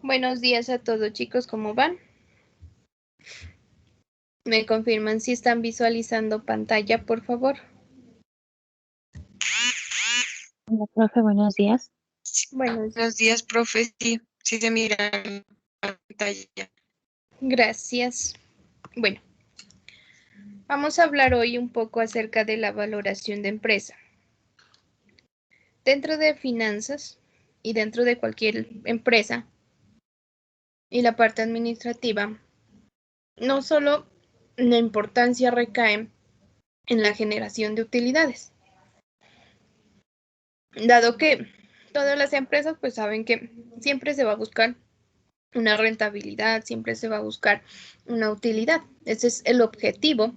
Buenos días a todos, chicos, ¿cómo van? ¿Me confirman si están visualizando pantalla, por favor? Hola, profe, buenos días. Buenos días, profe. Sí se mira en pantalla. Gracias. Bueno, vamos a hablar hoy un poco acerca de la valoración de empresa. Dentro de finanzas y dentro de cualquier empresa y la parte administrativa, no solo la importancia recae en la generación de utilidades, dado que todas las empresas pues saben que siempre se va a buscar una rentabilidad, siempre se va a buscar una utilidad. Ese es el objetivo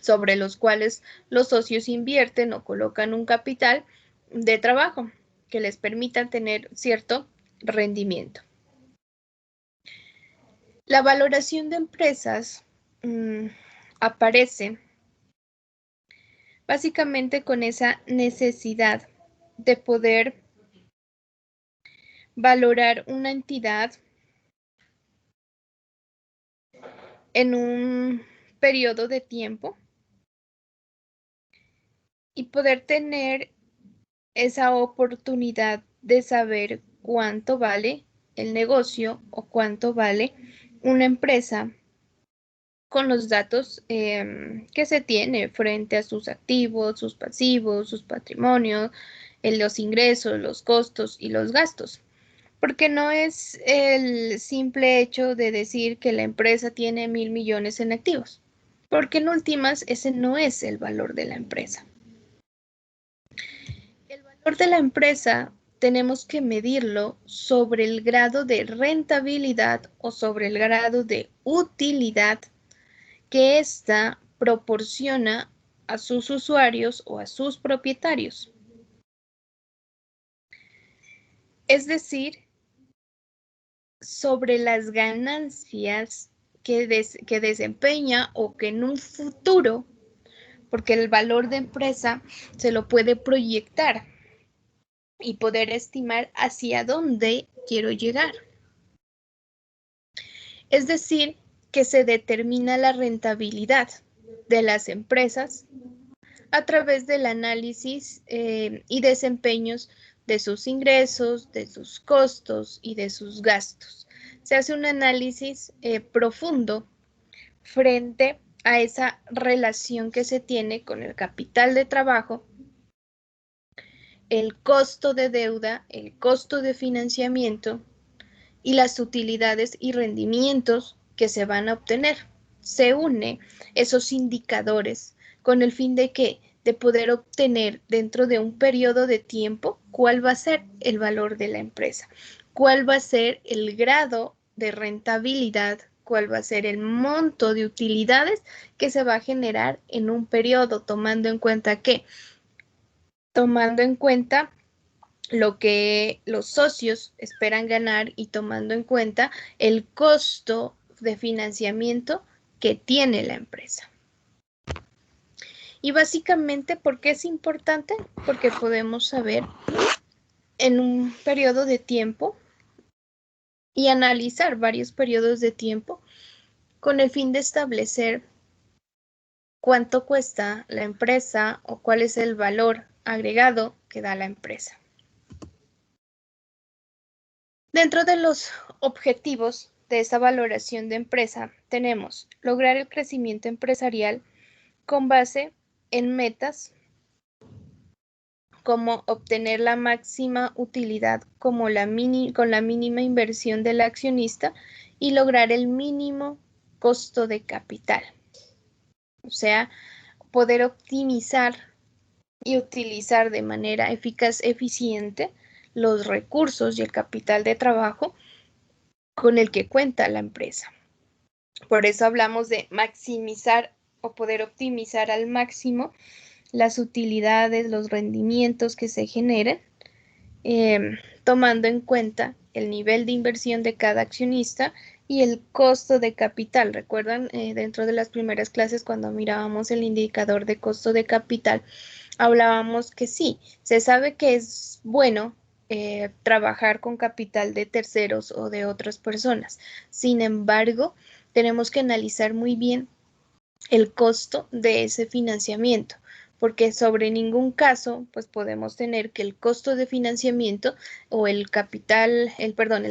sobre los cuales los socios invierten o colocan un capital de trabajo que les permita tener cierto rendimiento. La valoración de empresas aparece básicamente con esa necesidad de poder valorar una entidad en un periodo de tiempo y poder tener esa oportunidad de saber cuánto vale el negocio o cuánto vale una empresa con los datos que se tiene frente a sus activos, sus pasivos, sus patrimonios, los ingresos, los costos y los gastos. Porque no es el simple hecho de decir que la empresa tiene 1.000 millones en activos, porque en últimas ese no es el valor de la empresa. El valor de la empresa tenemos que medirlo sobre el grado de rentabilidad o sobre el grado de utilidad que ésta proporciona a sus usuarios o a sus propietarios. Es decir, sobre las ganancias que desempeña o que en un futuro, porque el valor de empresa se lo puede proyectar y poder estimar hacia dónde quiero llegar. Es decir, que se determina la rentabilidad de las empresas a través del análisis y desempeños de sus ingresos, de sus costos y de sus gastos. Se hace un análisis profundo frente a esa relación que se tiene con el capital de trabajo, el costo de deuda, el costo de financiamiento y las utilidades y rendimientos que se van a obtener. Se une esos indicadores con el fin de que de poder obtener dentro de un periodo de tiempo cuál va a ser el valor de la empresa, cuál va a ser el grado de rentabilidad, cuál va a ser el monto de utilidades que se va a generar en un periodo, tomando en cuenta lo que los socios esperan ganar y tomando en cuenta el costo de financiamiento que tiene la empresa. Y básicamente, ¿por qué es importante? Porque podemos saber en un periodo de tiempo y analizar varios periodos de tiempo con el fin de establecer cuánto cuesta la empresa o cuál es el valor agregado que da la empresa. Dentro de los objetivos de esa valoración de empresa tenemos lograr el crecimiento empresarial con base en metas como obtener la máxima utilidad con la mínima inversión del accionista y lograr el mínimo costo de capital. O sea, poder optimizar y utilizar de manera eficaz, eficiente, los recursos y el capital de trabajo con el que cuenta la empresa. Por eso hablamos de maximizar o poder optimizar al máximo las utilidades, los rendimientos que se generen, tomando en cuenta el nivel de inversión de cada accionista y el costo de capital. ¿Recuerdan dentro de las primeras clases cuando mirábamos el indicador de costo de capital? Hablábamos que sí, se sabe que es bueno trabajar con capital de terceros o de otras personas. Sin embargo, tenemos que analizar muy bien el costo de ese financiamiento, porque sobre ningún caso pues podemos tener que el costo de financiamiento o el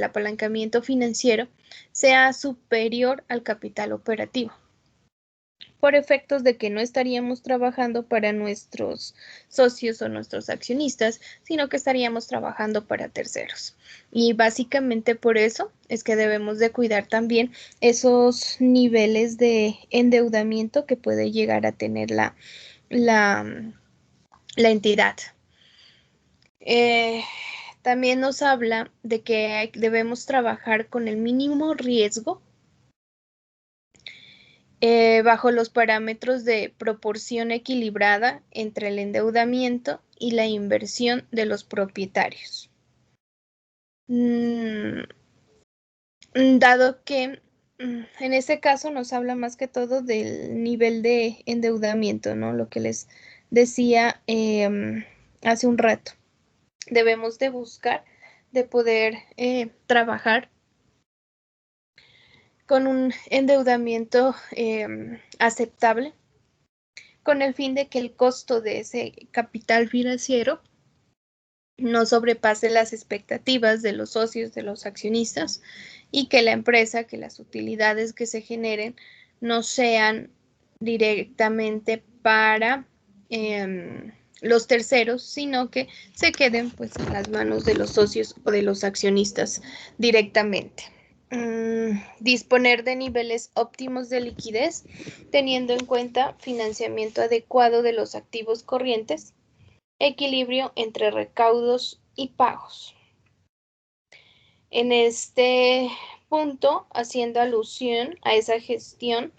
apalancamiento financiero sea superior al capital operativo, por efectos de que no estaríamos trabajando para nuestros socios o nuestros accionistas, sino que estaríamos trabajando para terceros. Y básicamente por eso es que debemos de cuidar también esos niveles de endeudamiento que puede llegar a tener la entidad. También nos habla de que debemos trabajar con el mínimo riesgo bajo los parámetros de proporción equilibrada entre el endeudamiento y la inversión de los propietarios. Dado que en este caso nos habla más que todo del nivel de endeudamiento, ¿no? Lo que les decía hace un rato. Debemos de buscar de poder trabajar con un endeudamiento aceptable, con el fin de que el costo de ese capital financiero no sobrepase las expectativas de los socios, de los accionistas, y que la empresa, que las utilidades que se generen no sean directamente para los terceros, sino que se queden pues en las manos de los socios o de los accionistas directamente. Disponer de niveles óptimos de liquidez, teniendo en cuenta financiamiento adecuado de los activos corrientes, equilibrio entre recaudos y pagos. En este punto, haciendo alusión a esa gestión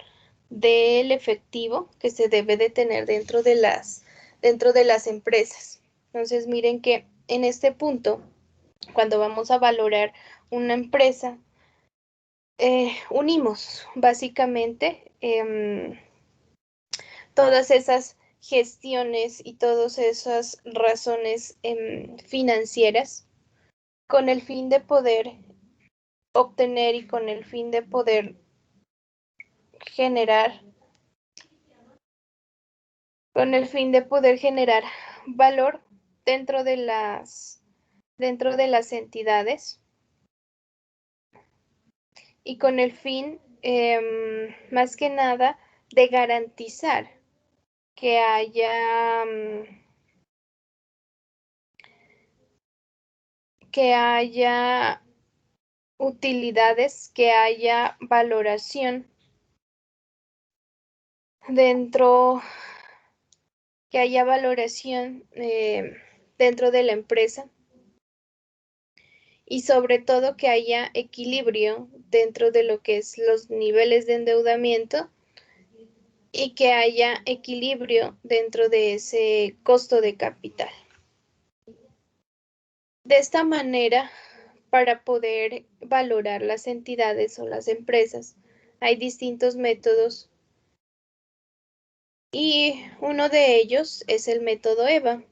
del efectivo que se debe de tener dentro de las empresas. Entonces, miren que en este punto, cuando vamos a valorar una empresa, unimos básicamente todas esas gestiones y todas esas razones financieras con el fin de poder obtener y con el fin de poder generar valor dentro de las entidades y con el fin más que nada de garantizar que haya utilidades, que haya valoración dentro de la empresa, y sobre todo que haya equilibrio dentro de lo que es los niveles de endeudamiento y que haya equilibrio dentro de ese costo de capital. De esta manera, para poder valorar las entidades o las empresas, hay distintos métodos y uno de ellos es el método EVA.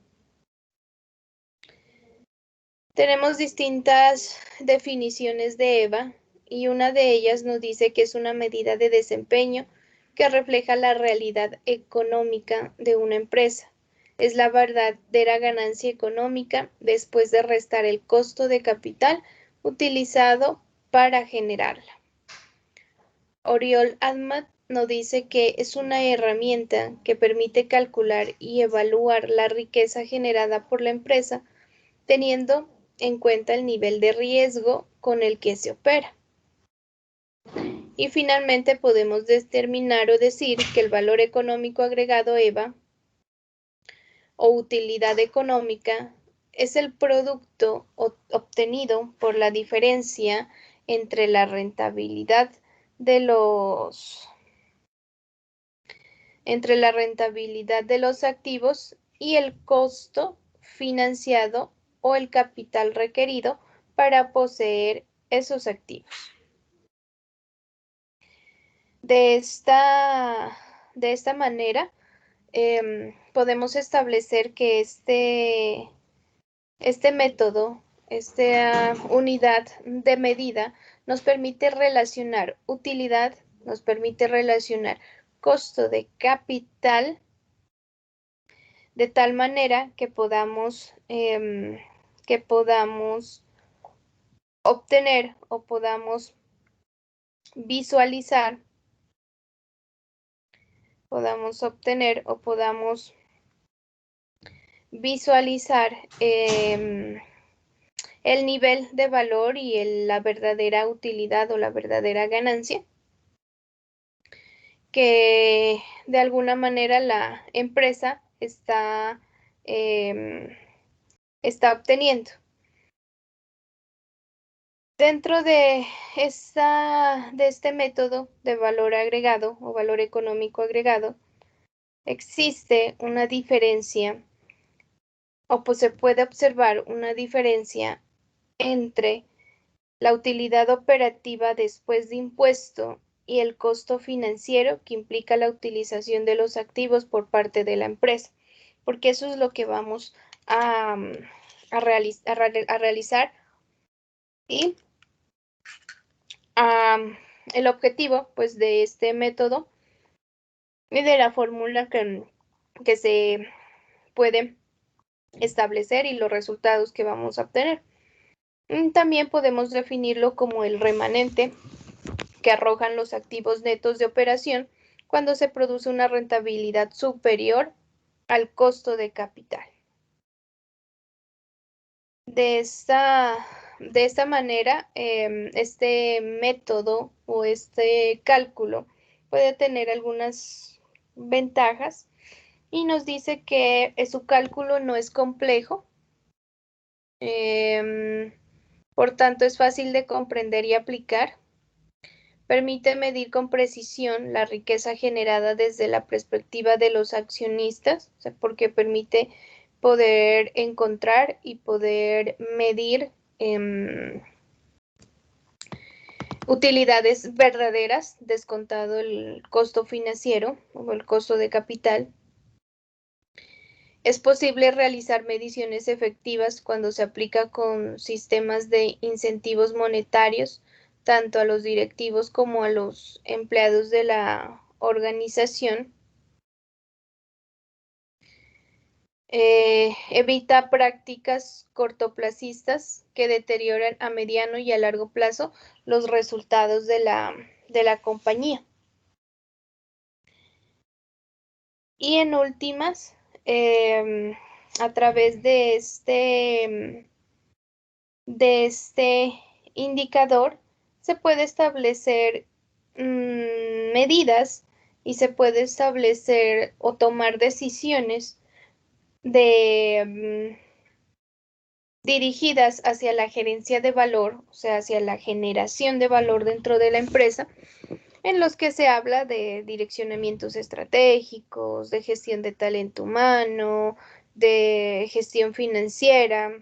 Tenemos distintas definiciones de EVA y una de ellas nos dice que es una medida de desempeño que refleja la realidad económica de una empresa. Es la verdadera ganancia económica después de restar el costo de capital utilizado para generarla. Oriol Ahmad nos dice que es una herramienta que permite calcular y evaluar la riqueza generada por la empresa teniendo en cuenta el nivel de riesgo con el que se opera. Y finalmente podemos determinar o decir que el valor económico agregado EVA o utilidad económica es el producto obtenido por la diferencia entre la rentabilidad de los activos y el costo financiado o el capital requerido para poseer esos activos. De esta manera, podemos establecer que este método esta unidad de medida nos permite relacionar utilidad, nos permite relacionar costo de capital de tal manera que podamos obtener o podamos visualizar, el nivel de valor y la verdadera utilidad o la verdadera ganancia que de alguna manera la empresa está obteniendo. Dentro de este método de valor agregado o valor económico agregado, existe una diferencia o pues se puede observar una diferencia entre la utilidad operativa después de impuesto y el costo financiero que implica la utilización de los activos por parte de la empresa, porque eso es lo que vamos a realizar y el objetivo pues de este método y de la fórmula que se puede establecer y los resultados que vamos a obtener. También podemos definirlo como el remanente que arrojan los activos netos de operación cuando se produce una rentabilidad superior al costo de capital. De esta manera, este método o este cálculo puede tener algunas ventajas y nos dice que su cálculo no es complejo, por tanto es fácil de comprender y aplicar. Permite medir con precisión la riqueza generada desde la perspectiva de los accionistas, o sea, porque permite poder encontrar y poder medir utilidades verdaderas, descontado el costo financiero o el costo de capital. Es posible realizar mediciones efectivas cuando se aplica con sistemas de incentivos monetarios, tanto a los directivos como a los empleados de la organización. Evita prácticas cortoplacistas que deterioran a mediano y a largo plazo los resultados de la compañía. Y en últimas, a través de este indicador se puede establecer medidas y se puede establecer o tomar decisiones dirigidas hacia la gerencia de valor, o sea, hacia la generación de valor dentro de la empresa, en los que se habla de direccionamientos estratégicos, de gestión de talento humano, de gestión financiera,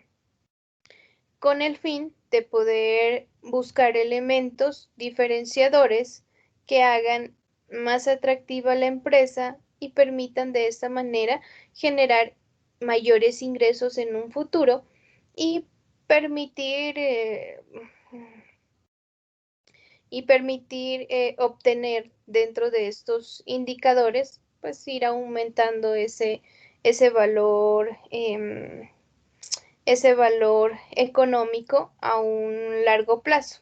con el fin de poder buscar elementos diferenciadores que hagan más atractiva la empresa y permitan de esta manera generar mayores ingresos en un futuro y permitir obtener dentro de estos indicadores, pues ir aumentando ese valor económico a un largo plazo.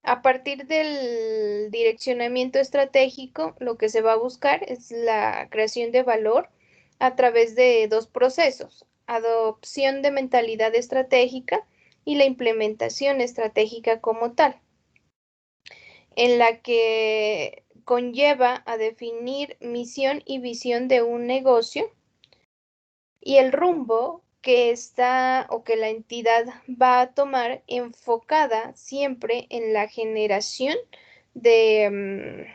A partir del direccionamiento estratégico, lo que se va a buscar es la creación de valor a través de dos procesos: adopción de mentalidad estratégica y la implementación estratégica como tal, en la que conlleva a definir misión y visión de un negocio y el rumbo que que la entidad va a tomar, enfocada siempre en la generación de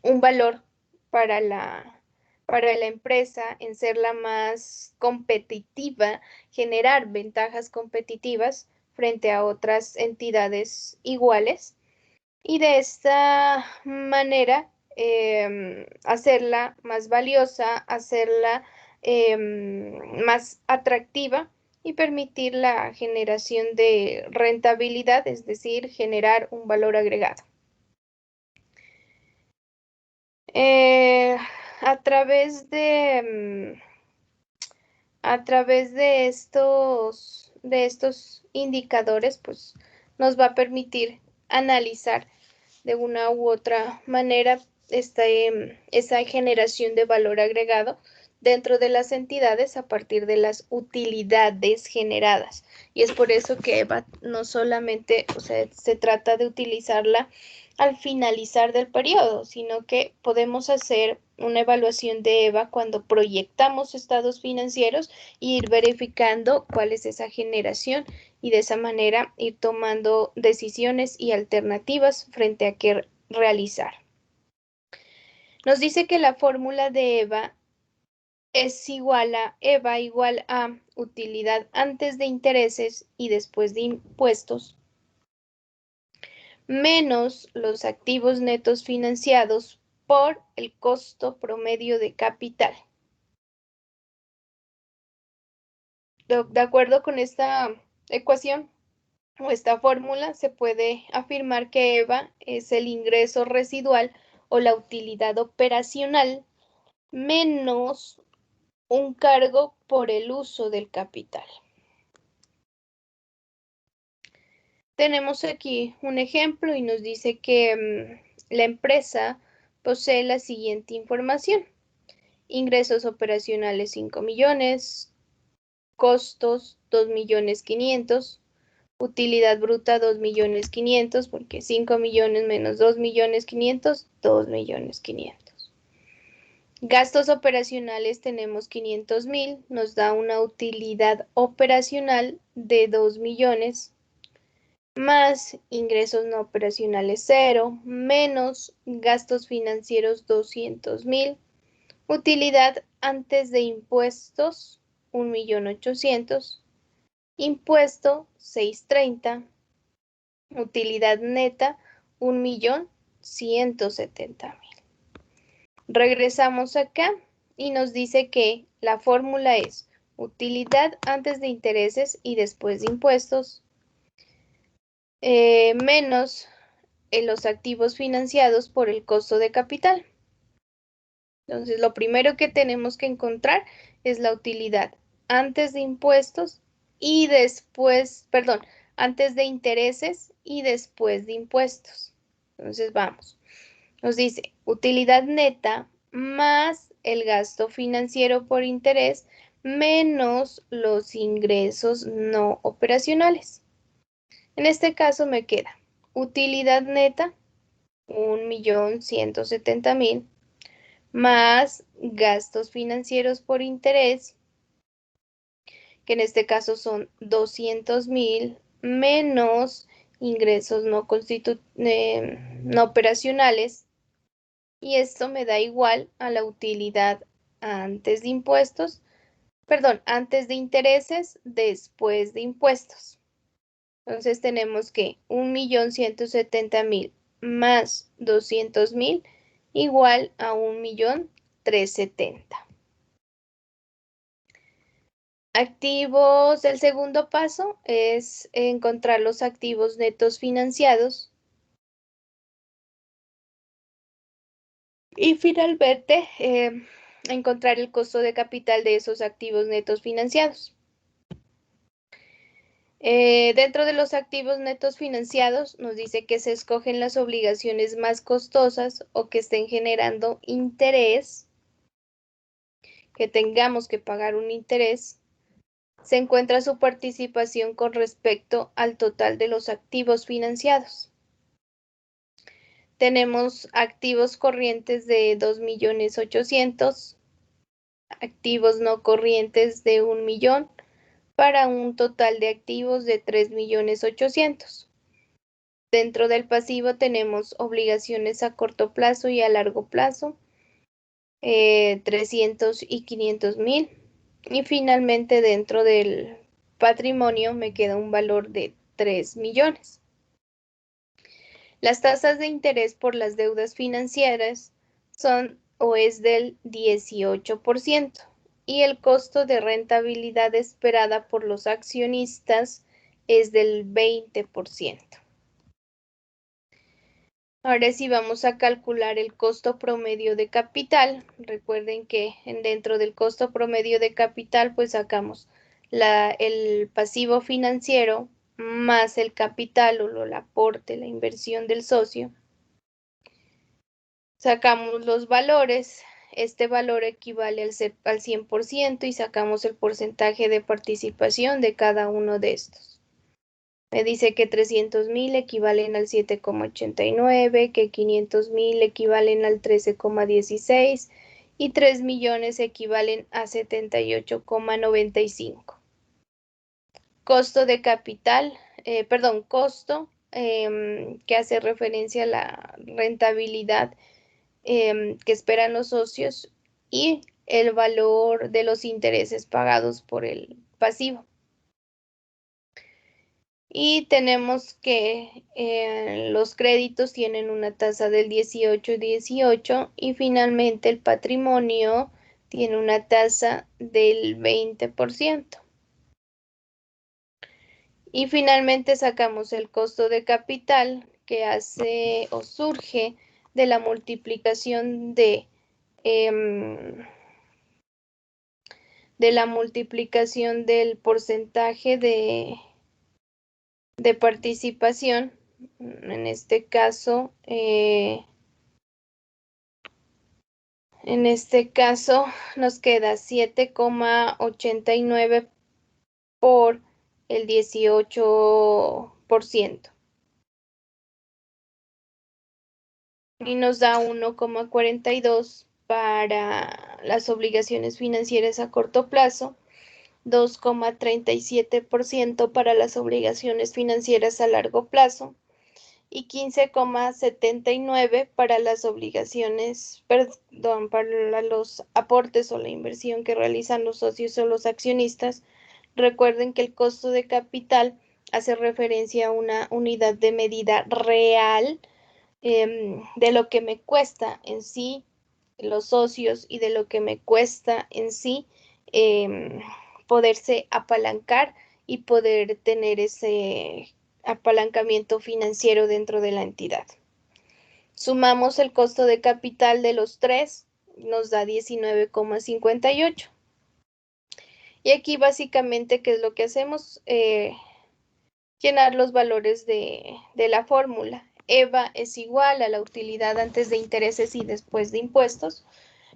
un valor para la empresa, en ser la más competitiva, generar ventajas competitivas frente a otras entidades iguales y de esta manera hacerla más valiosa, hacerla más atractiva y permitir la generación de rentabilidad, es decir, generar un valor agregado. A través de estos indicadores, pues nos va a permitir analizar de una u otra manera esa generación de valor agregado dentro de las entidades a partir de las utilidades generadas. Y es por eso que EVA no solamente, o sea, se trata de utilizarla al finalizar del periodo, sino que podemos hacer una evaluación de EVA cuando proyectamos estados financieros y ir verificando cuál es esa generación y de esa manera ir tomando decisiones y alternativas frente a qué realizar. Nos dice que la fórmula de EVA es igual a EVA igual a utilidad antes de intereses y después de impuestos menos los activos netos financiados por el costo promedio de capital. De acuerdo con esta ecuación o esta fórmula, se puede afirmar que EVA es el ingreso residual o la utilidad operacional menos un cargo por el uso del capital. Tenemos aquí un ejemplo y nos dice que la empresa posee la siguiente información. Ingresos operacionales 5 millones, costos 2.500.000, utilidad bruta 2.500.000, porque 5 millones menos 2.500.000, 2.500.000. Gastos operacionales tenemos 500.000, nos da una utilidad operacional de 2 millones, más ingresos no operacionales 0, menos gastos financieros 200.000, utilidad antes de impuestos 1.800.000, impuesto 630, utilidad neta 1.170.000. Regresamos acá y nos dice que la fórmula es utilidad antes de intereses y después de impuestos menos los activos financiados por el costo de capital. Entonces, lo primero que tenemos que encontrar es la utilidad antes de impuestos y después, perdón, antes de intereses y después de impuestos. Entonces, vamos. Nos dice utilidad neta más el gasto financiero por interés menos los ingresos no operacionales. En este caso me queda utilidad neta 1.170.000 más gastos financieros por interés, que en este caso son 200.000 menos ingresos no operacionales, y esto me da igual a la utilidad antes de impuestos, perdón, antes de intereses, después de impuestos. Entonces tenemos que 1.170.000 más 200.000 igual a 1.370.000. Activos, el segundo paso es encontrar los activos netos financiados. Y finalmente, encontrar el costo de capital de esos activos netos financiados. Dentro de los activos netos financiados nos dice que se escogen las obligaciones más costosas o que estén generando interés, que tengamos que pagar un interés. Se encuentra su participación con respecto al total de los activos financiados. Tenemos activos corrientes de 2.800.000, activos no corrientes de 1.000.000, para un total de activos de 3.800.000. Dentro del pasivo tenemos obligaciones a corto plazo y a largo plazo, 300 y 500.000. Y finalmente dentro del patrimonio me queda un valor de 3 millones. Las tasas de interés por las deudas financieras son o es del 18%. y el costo de rentabilidad esperada por los accionistas es del 20%. Ahora sí vamos a calcular el costo promedio de capital. Recuerden que dentro del costo promedio de capital pues sacamos el pasivo financiero más el capital o el aporte, la inversión del socio. Sacamos los valores. Este valor equivale al 100% y sacamos el porcentaje de participación de cada uno de estos. Me dice que 300,000 equivalen al 7,89, que 500,000 equivalen al 13,16 y 3 millones equivalen a 78,95. Costo de capital, costo que hace referencia a la rentabilidad que esperan los socios y el valor de los intereses pagados por el pasivo. Y tenemos que los créditos tienen una tasa del 18 y finalmente el patrimonio tiene una tasa del 20%. Y finalmente sacamos el costo de capital que hace o surge de la multiplicación del porcentaje de participación. En este caso nos queda 7,89 por el 18% y nos da 1,42 para las obligaciones financieras a corto plazo, 2,37% para las obligaciones financieras a largo plazo y 15,79 para las obligaciones, para los aportes o la inversión que realizan los socios o los accionistas. Recuerden que el costo de capital hace referencia a una unidad de medida real de lo que me cuesta en sí los socios y de lo que me cuesta en sí poderse apalancar y poder tener ese apalancamiento financiero dentro de la entidad. Sumamos el costo de capital de los tres, nos da 19,58. Y aquí básicamente, ¿qué es lo que hacemos? Llenar los valores de la fórmula. EVA es igual a la utilidad antes de intereses y después de impuestos,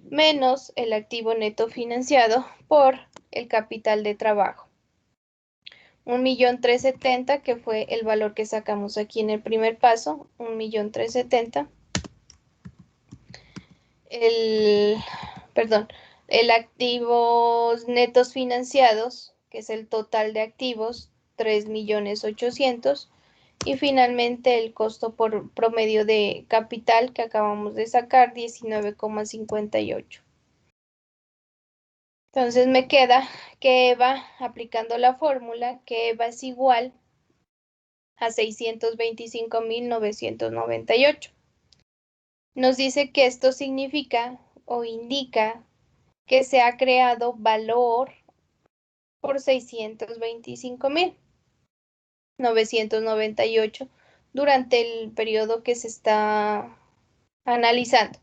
menos el activo neto financiado por el capital de trabajo. 1,370,000, que fue el valor que sacamos aquí en el primer paso, 1,370,000. El activos netos financiados, que es el total de activos, 3,800,000. Y finalmente el costo por promedio de capital que acabamos de sacar, 19,58. Entonces me queda que EVA, aplicando la fórmula, que EVA es igual a 625,998. Nos dice que esto significa o indica que se ha creado valor por 625,998 durante el periodo que se está analizando.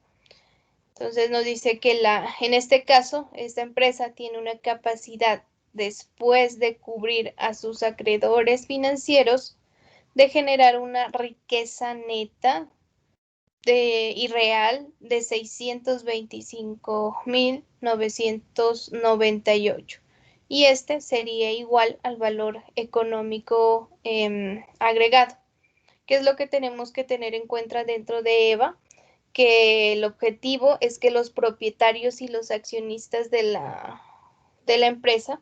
Entonces nos dice que en este caso, esta empresa tiene una capacidad, después de cubrir a sus acreedores financieros, de generar una riqueza neta y real de 625,998. Y este sería igual al valor económico agregado. ¿Qué es lo que tenemos que tener en cuenta dentro de EVA? Que el objetivo es que los propietarios y los accionistas de la empresa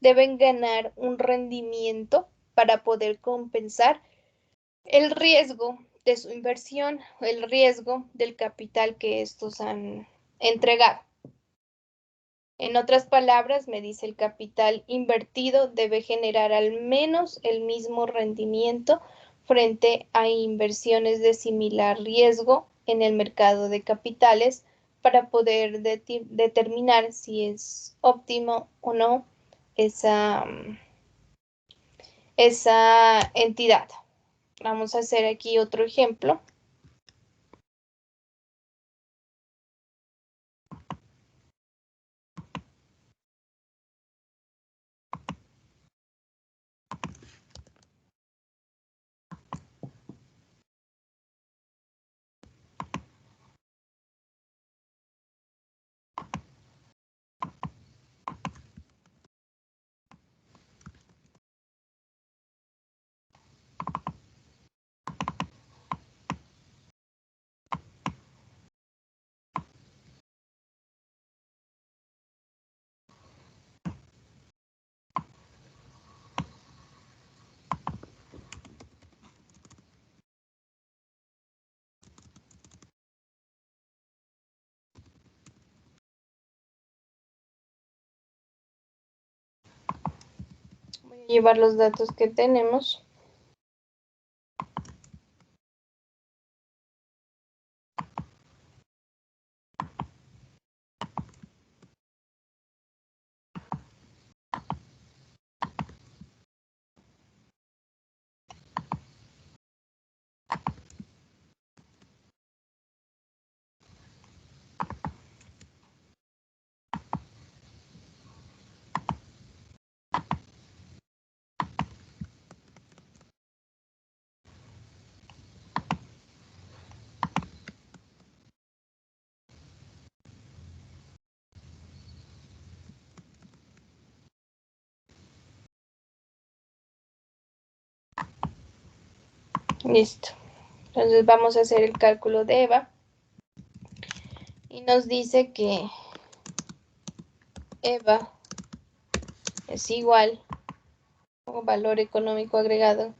deben ganar un rendimiento para poder compensar el riesgo de su inversión, el riesgo del capital que estos han entregado. En otras palabras, me dice, el capital invertido debe generar al menos el mismo rendimiento frente a inversiones de similar riesgo en el mercado de capitales para poder determinar si es óptimo o no esa entidad. Vamos a hacer aquí otro ejemplo. Voy a llevar los datos que tenemos. Listo. Entonces vamos a hacer el cálculo de EVA. Y nos dice que EVA es igual o valor económico agregado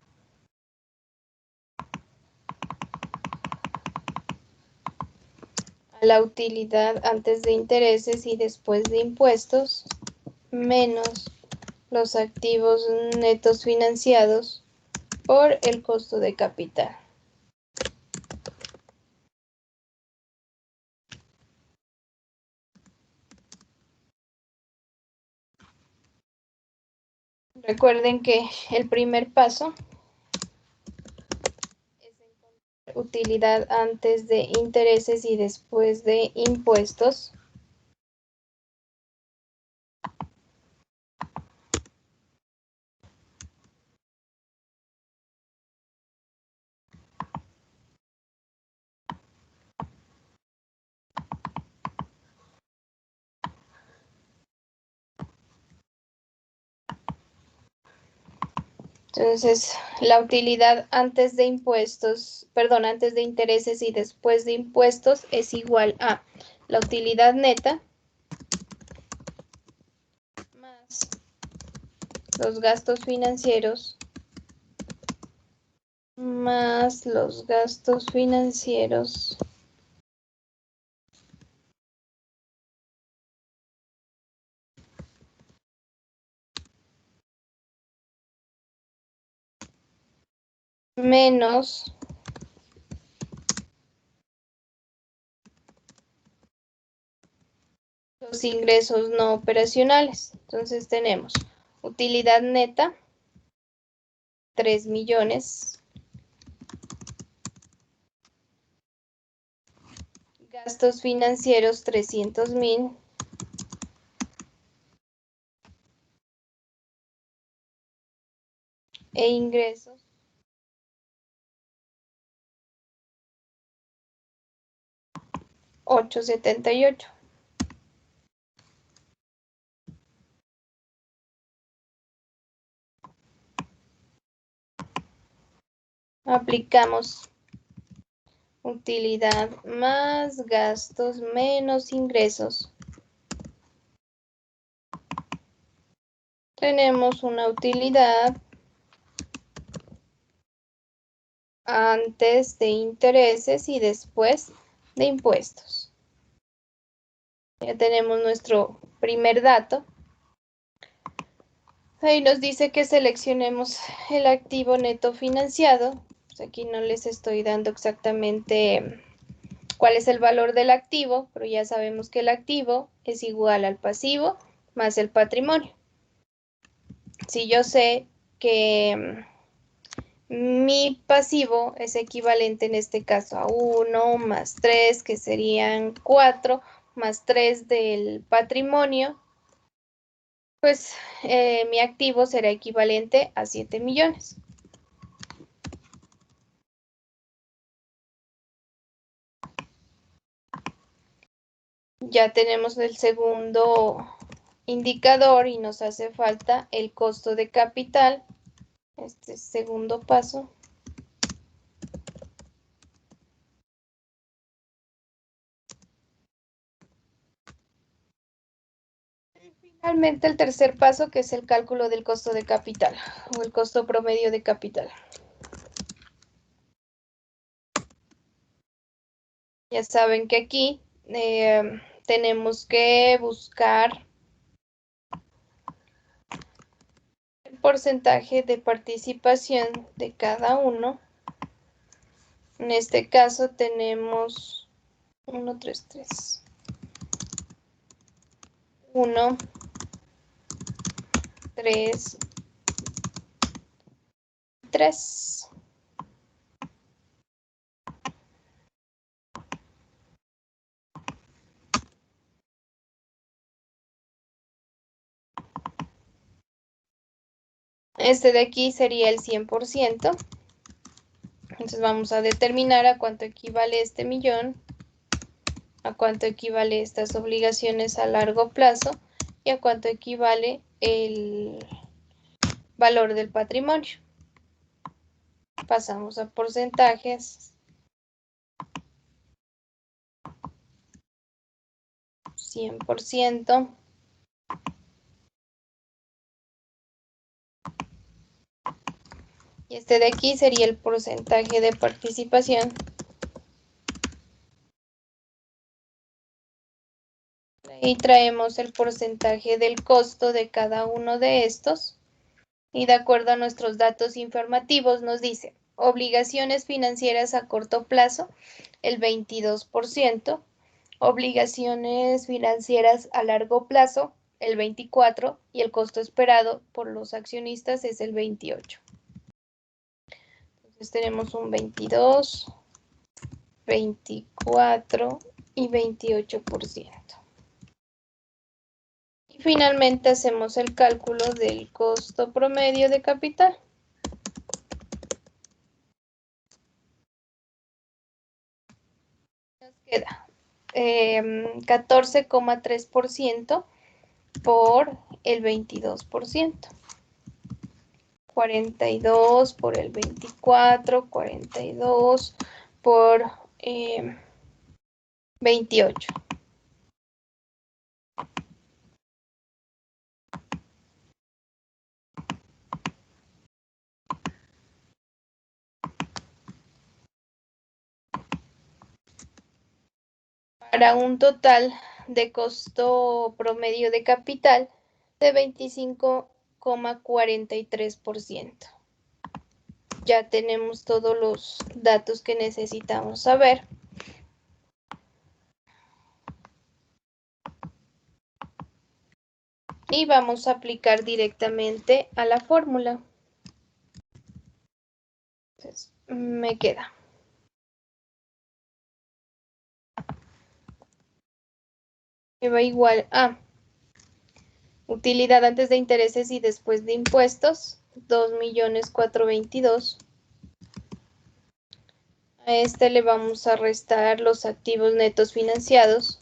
a la utilidad antes de intereses y después de impuestos menos los activos netos financiados por el costo de capital. Recuerden que el primer paso es encontrar utilidad antes de intereses y después de impuestos. Entonces, la utilidad antes de impuestos, perdón, antes de intereses y después de impuestos es igual a la utilidad neta más los gastos financieros más los gastos financieros menos los ingresos no operacionales. Entonces tenemos utilidad neta, 3 millones. Gastos financieros, 300,000. E ingresos, 878. Aplicamos utilidad más gastos menos ingresos. Tenemos una utilidad antes de intereses y después de impuestos. Ya tenemos nuestro primer dato. Ahí nos dice que seleccionemos el activo neto financiado. Pues aquí no les estoy dando exactamente cuál es el valor del activo, pero ya sabemos que el activo es igual al pasivo más el patrimonio. Si yo sé que mi pasivo es equivalente en este caso a 1 más 3, que serían 4, más 3 del patrimonio, pues mi activo será equivalente a 7 millones. Ya tenemos el segundo indicador y nos hace falta el costo de capital, este segundo paso. Finalmente el tercer paso, que es el cálculo del costo de capital o el costo promedio de capital. Ya saben que aquí tenemos que buscar el porcentaje de participación de cada uno. En este caso tenemos 1, 3, 3. 1, 3, 3. Este de aquí sería el 100%. Entonces vamos a determinar a cuánto equivale este millón, a cuánto equivale estas obligaciones a largo plazo y a cuánto equivale el valor del patrimonio. Pasamos a porcentajes. 100%. Y este de aquí sería el porcentaje de participación. Y traemos el porcentaje del costo de cada uno de estos. Y de acuerdo a nuestros datos informativos nos dice obligaciones financieras a corto plazo, el 22%. Obligaciones financieras a largo plazo, el 24%, y el costo esperado por los accionistas es el 28%. Entonces tenemos un 22, 24 y 28%. Y finalmente hacemos el cálculo del costo promedio de capital. Nos queda 14,3% por el 22%. 42 por el 24, 42 por 28. Para un total de costo promedio de capital de 25,43%. Ya tenemos todos los datos que necesitamos saber. Y vamos a aplicar directamente a la fórmula. Entonces, me queda. Que va igual a utilidad antes de intereses y después de impuestos, 2.422.000. A este le vamos a restar los activos netos financiados,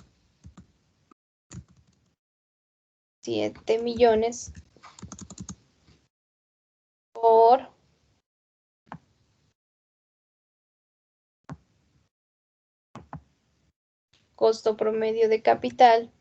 7 millones, por costo promedio de capital,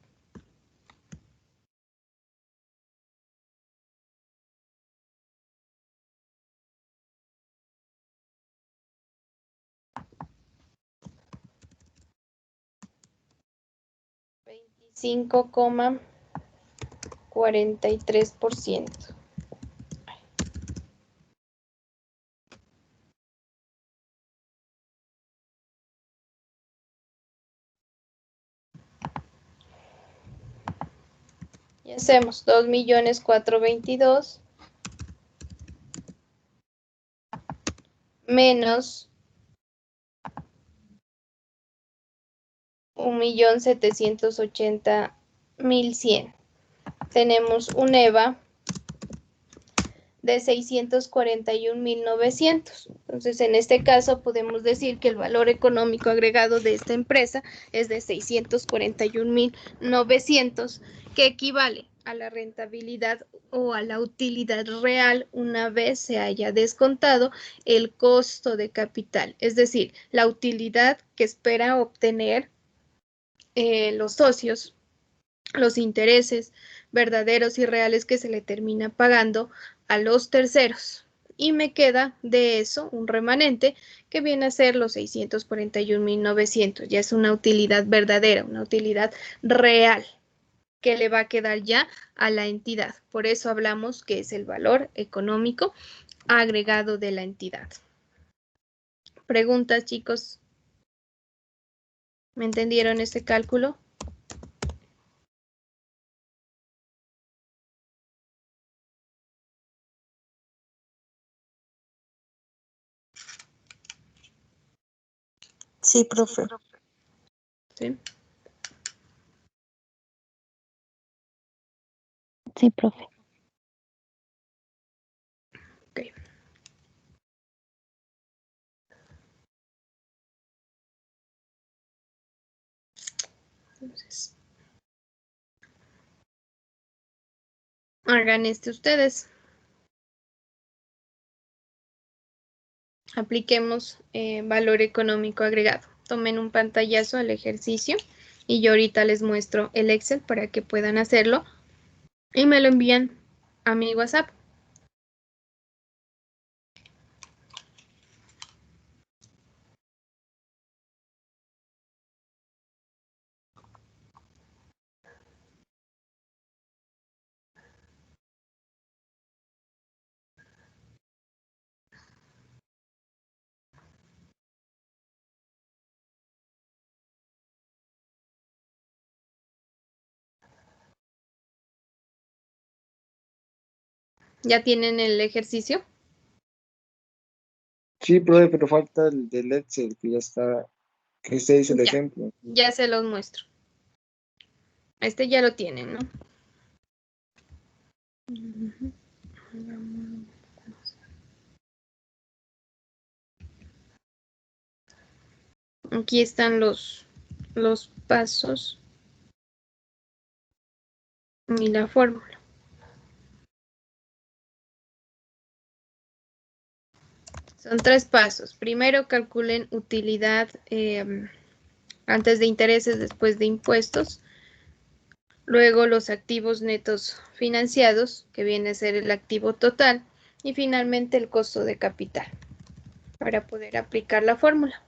$25,43%. Y hacemos 2.422.000 menos 1.780.100. Tenemos un EVA de 641.900. Entonces, en este caso, podemos decir que el valor económico agregado de esta empresa es de 641.900, que equivale a la rentabilidad o a la utilidad real una vez se haya descontado el costo de capital, es decir, la utilidad que espera obtener los socios, los intereses verdaderos y reales que se le termina pagando a los terceros. Y me queda de eso un remanente que viene a ser los 641.900. Ya es una utilidad verdadera, una utilidad real que le va a quedar ya a la entidad. Por eso hablamos que es el valor económico agregado de la entidad. ¿Preguntas, chicos? ¿Me entendieron este cálculo? Sí, profe. ¿Sí? Sí, profe. Ok. Entonces, hagan ustedes. Apliquemos valor económico agregado. Tomen un pantallazo al ejercicio y yo ahorita les muestro el Excel para que puedan hacerlo y me lo envían a mi WhatsApp. ¿Ya tienen el ejercicio? Sí, profe, pero falta el del Excel, que ya está, que usted hizo el Ya, ejemplo. ya se los muestro. Este ya lo tienen, ¿no? Aquí están los pasos y la fórmula. Son 3 pasos. Primero calculen utilidad antes de intereses, después de impuestos. Luego los activos netos financiados, que viene a ser el activo total. Y finalmente el costo de capital para poder aplicar la fórmula.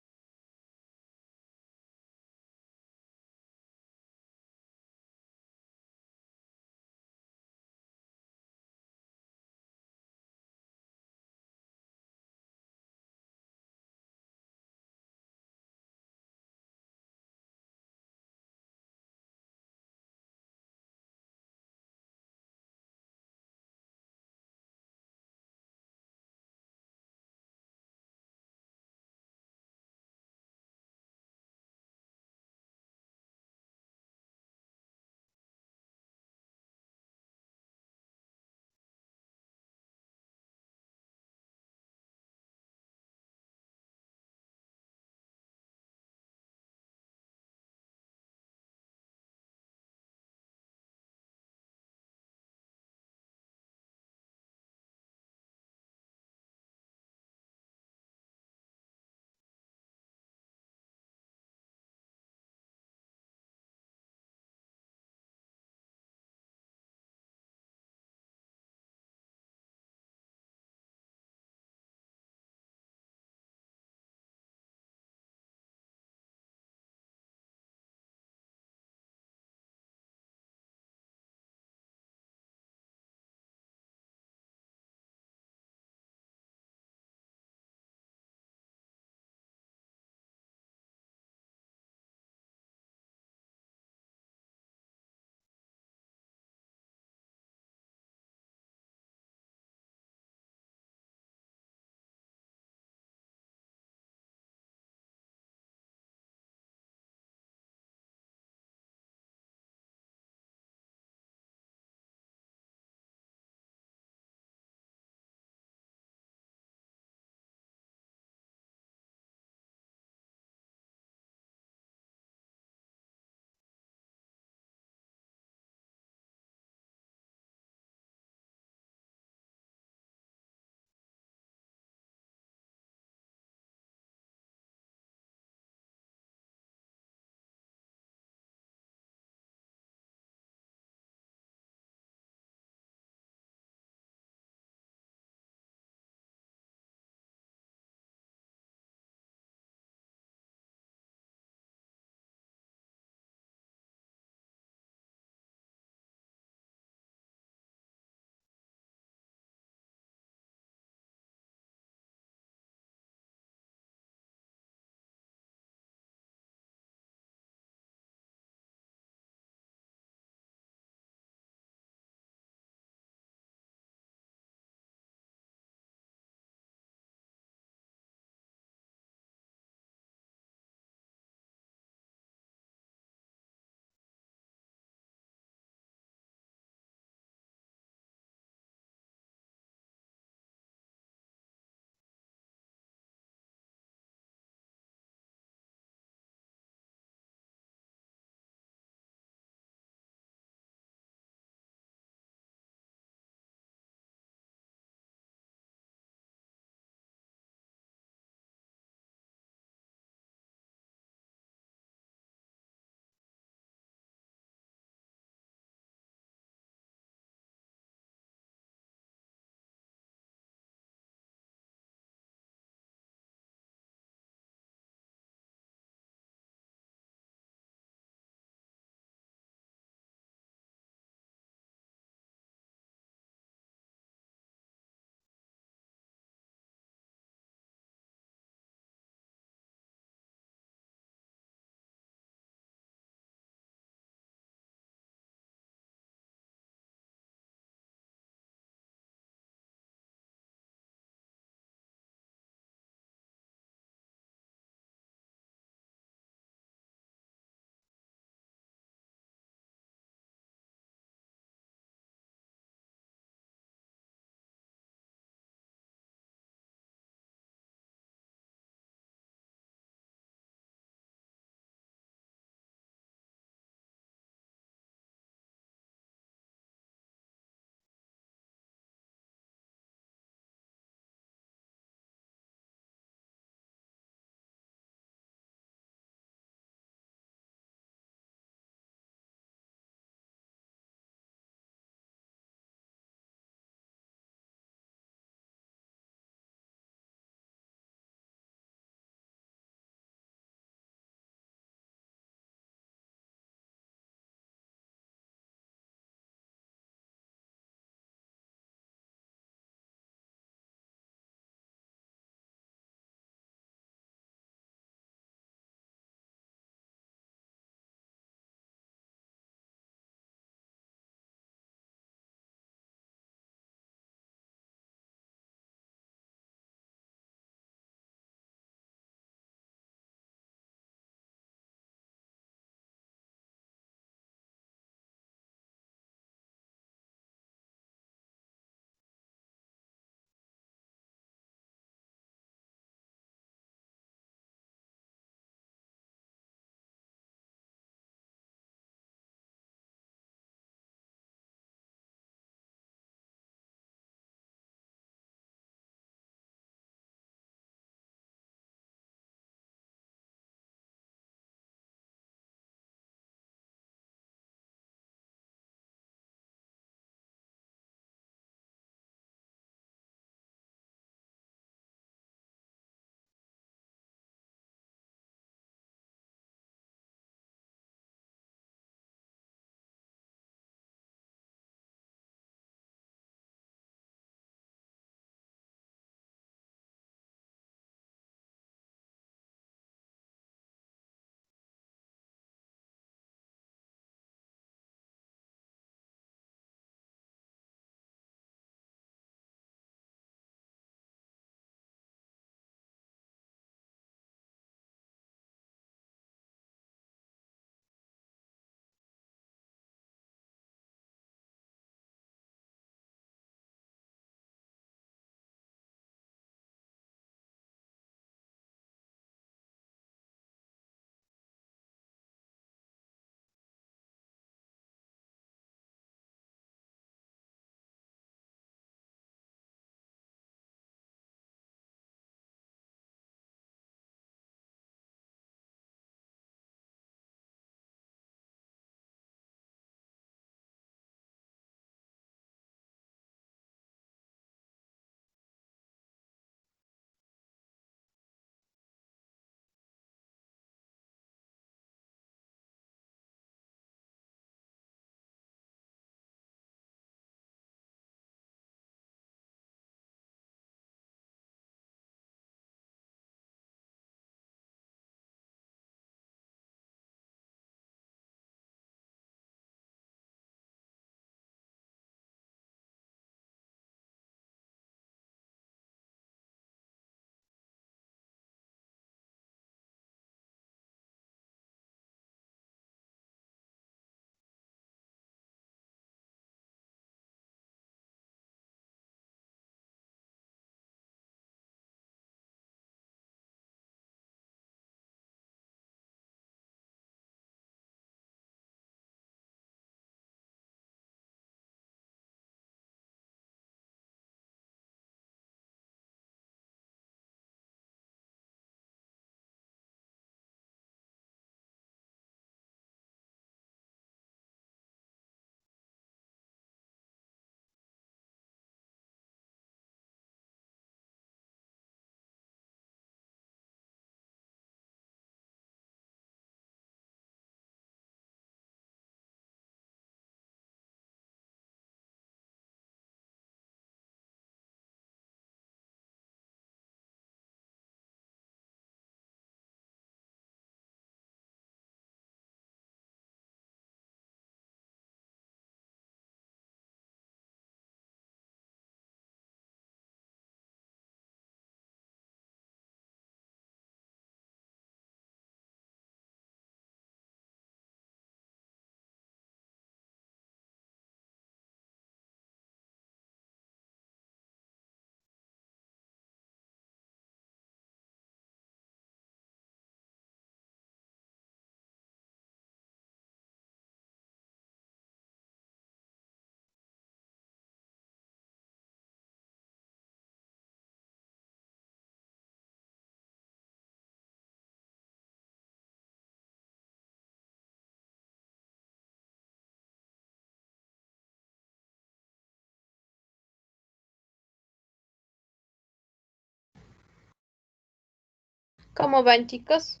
¿Cómo van, chicos?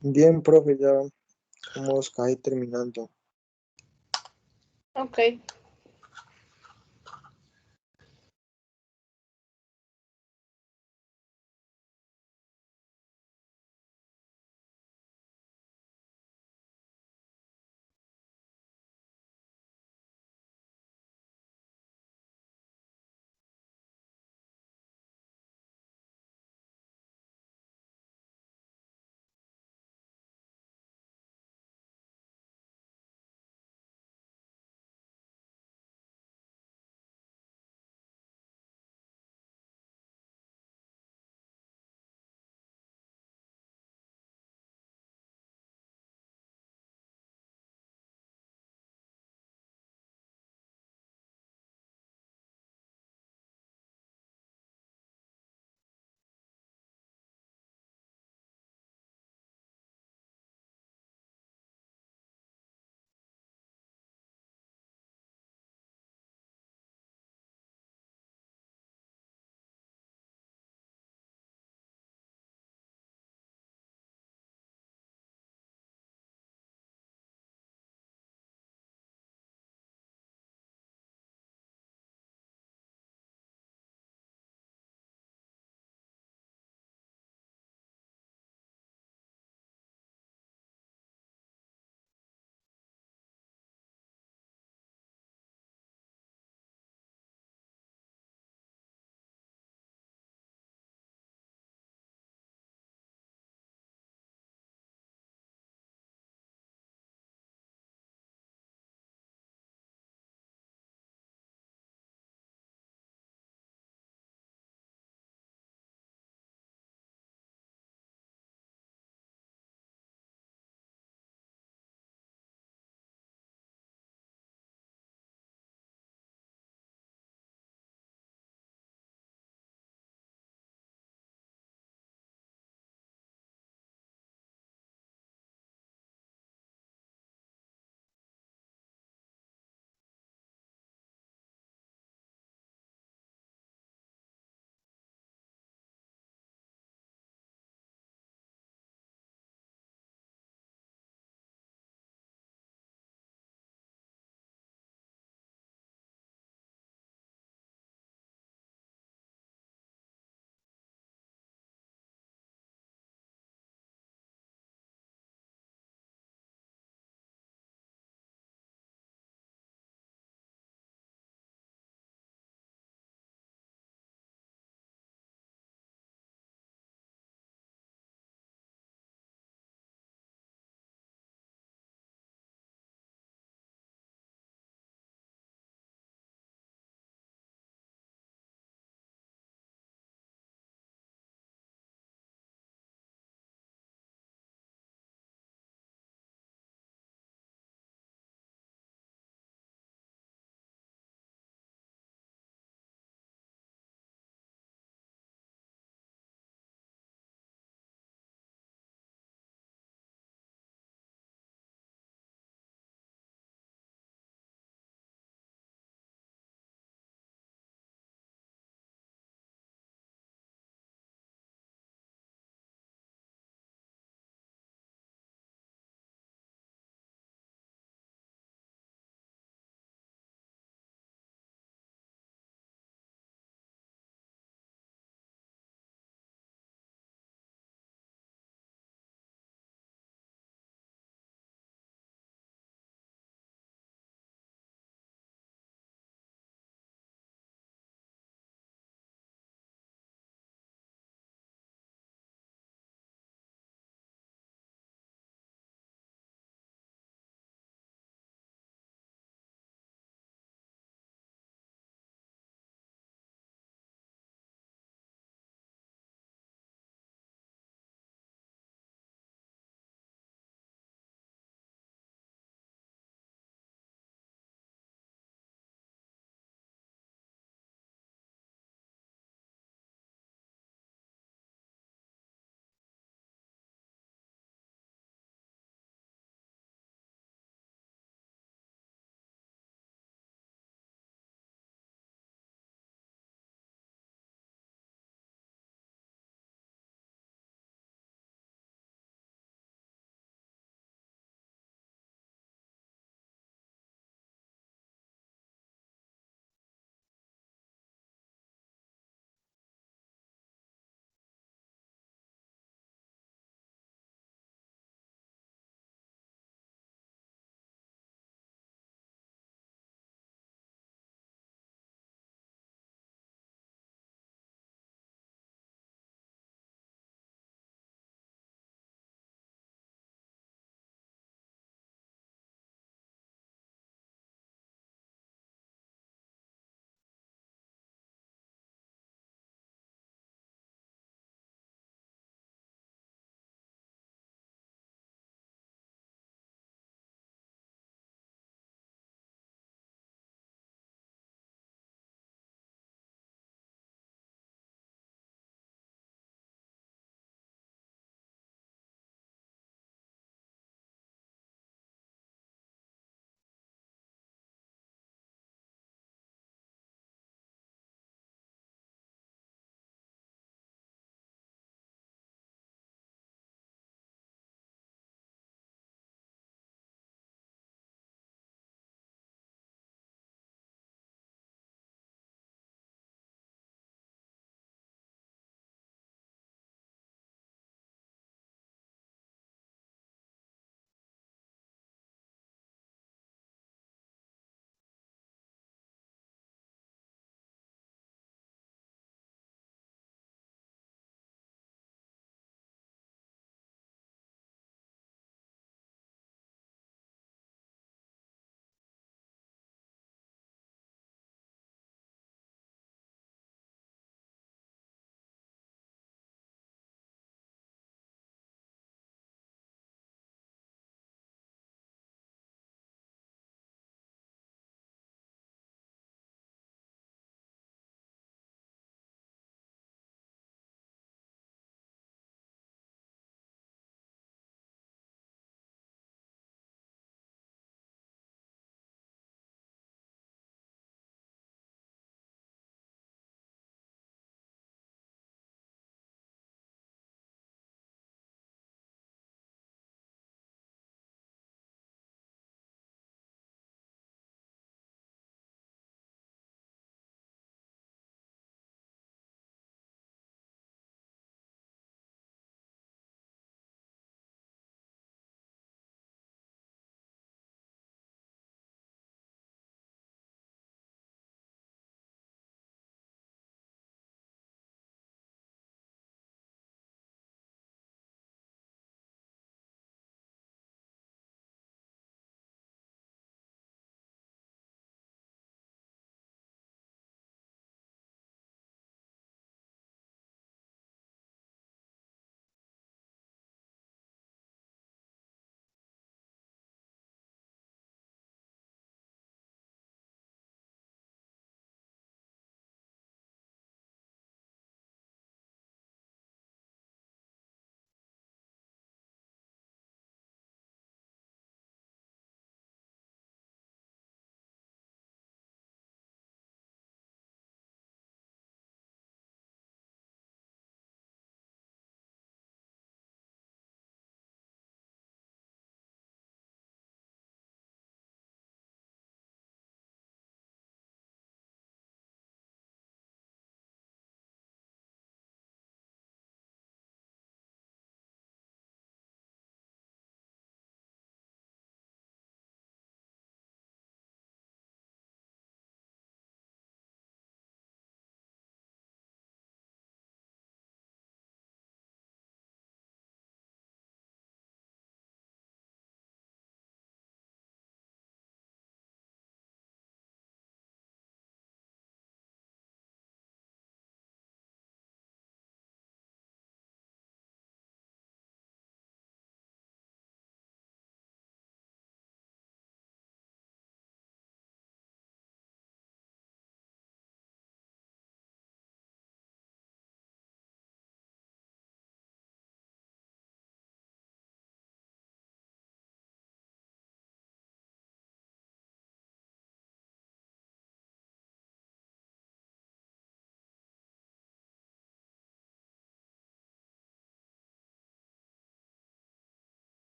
Bien, profe, ya vamos casi terminando. Ok.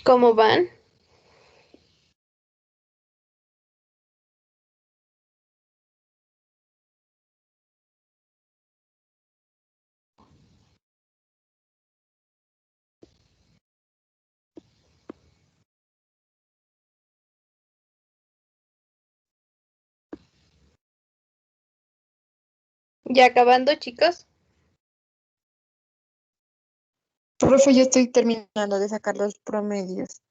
¿Cómo van? ¿Ya acabando, chicos? Profe, yo estoy terminando de sacar los promedios.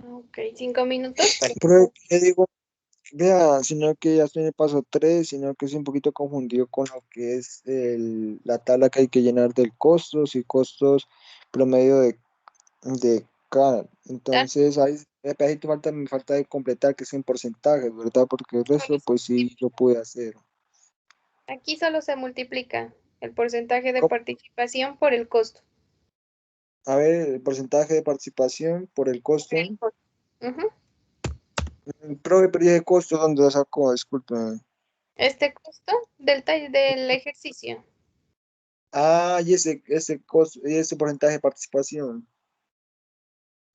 Ok, 5 minutos para... Profe, ¿qué digo? Vea, sino que ya estoy en el paso 3, sino que estoy un poquito confundido con lo que es la tabla que hay que llenar del costos y costos promedio de cada. Entonces, ahí el pedacito me falta de completar, que es en porcentajes, ¿verdad? Porque el resto, pues sí, lo pude hacer. Aquí solo se multiplica el porcentaje de ¿Cómo? participación por el costo. A ver, el porcentaje de participación por el costo. Ujú. Profe, pero ¿y ese costo dónde lo sacó? Disculpe. Este costo del ejercicio, Ah, y ese costo, y ese porcentaje de participación.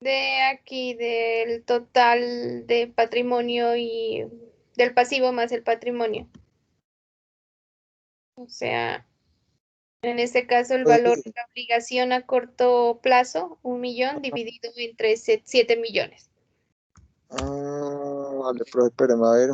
de aquí, del total de patrimonio y del pasivo más el patrimonio. O sea, en este caso el valor de Pues, la obligación a corto plazo, 1 millón dividido entre 7 millones. vale, profe, espérame, a ver.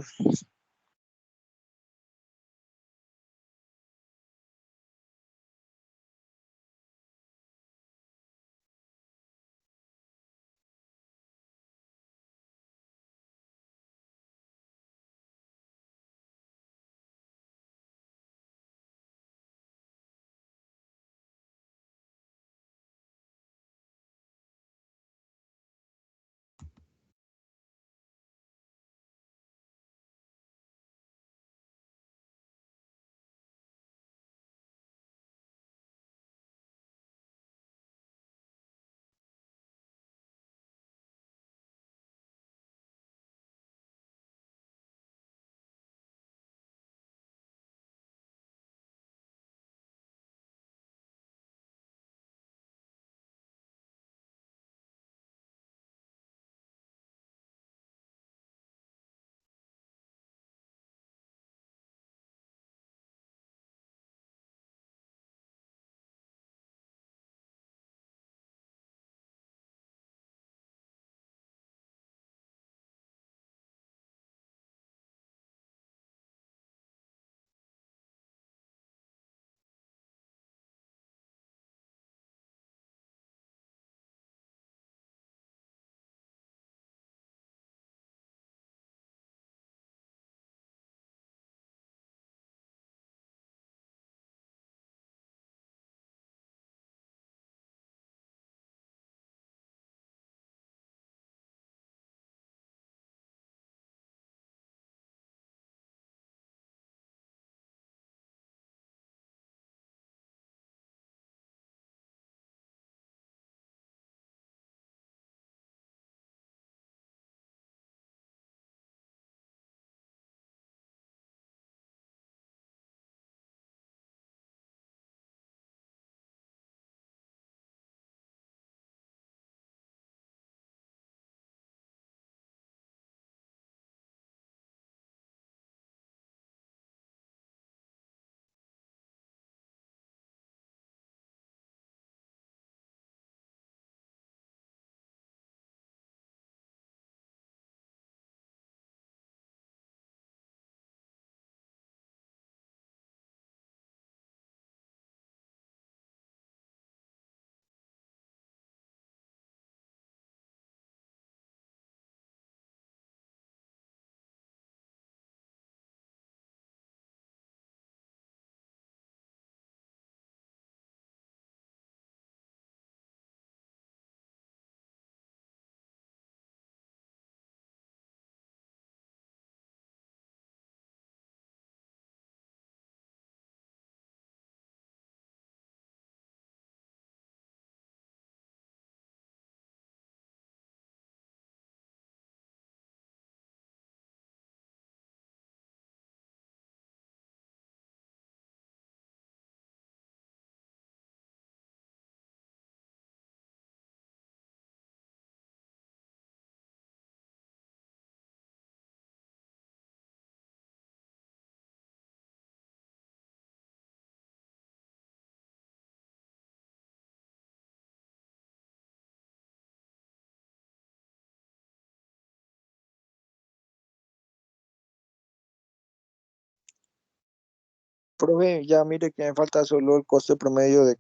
Profe, ya mire que me falta solo el coste promedio de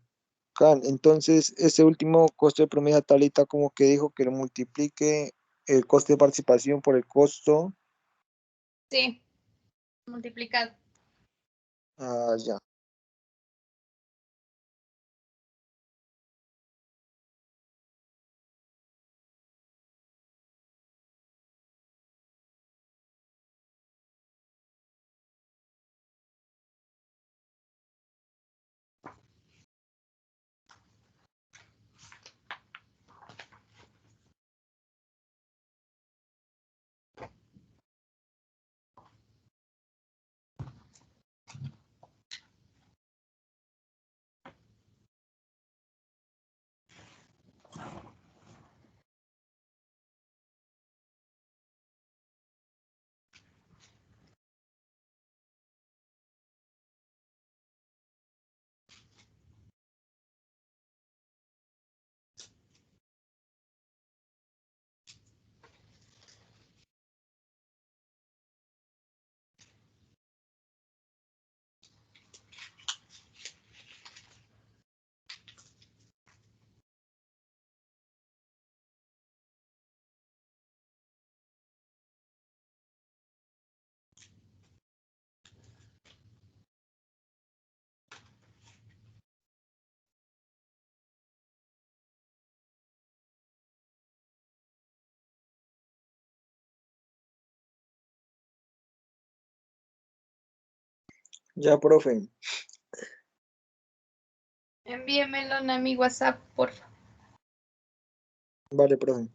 CAN. Entonces, ese último coste promedio de tablita como que dijo que lo multiplique el coste de participación por el costo. Sí, multiplicado. Ah, ya. Ya, profe. Envíemelo a mi WhatsApp, por favor. Vale, profe.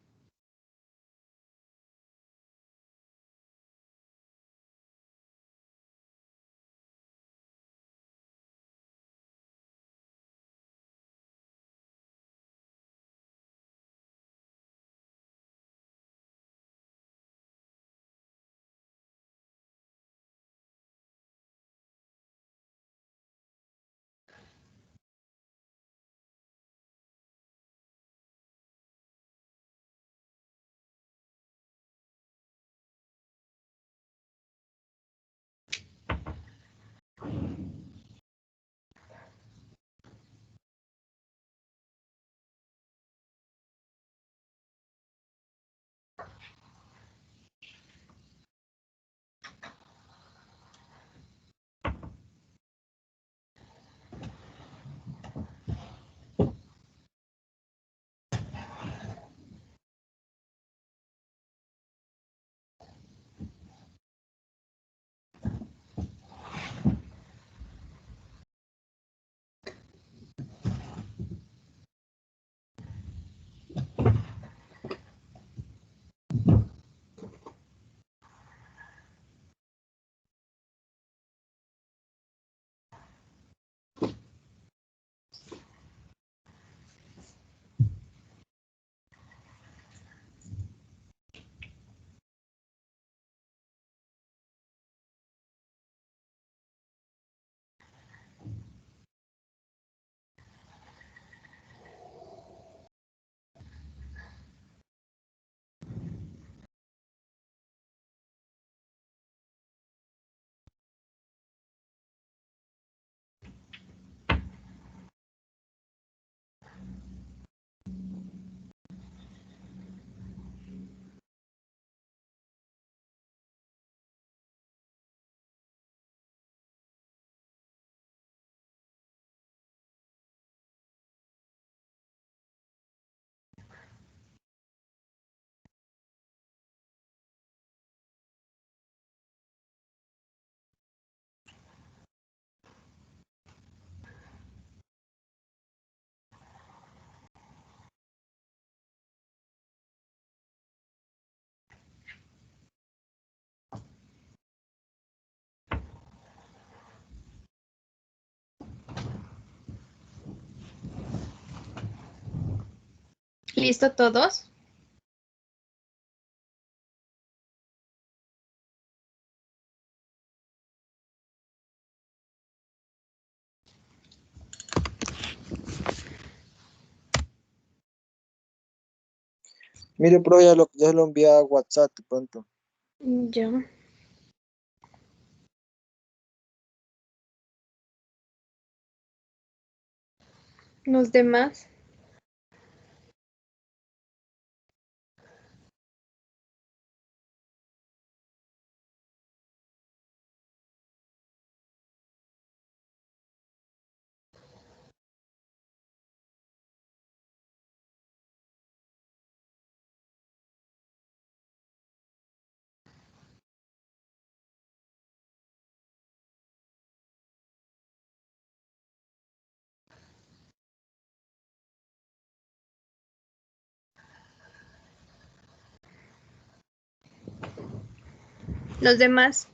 ¿Listo todos? Mire, profe, ya lo envié a WhatsApp de pronto. Ya. Los demás. Los demás.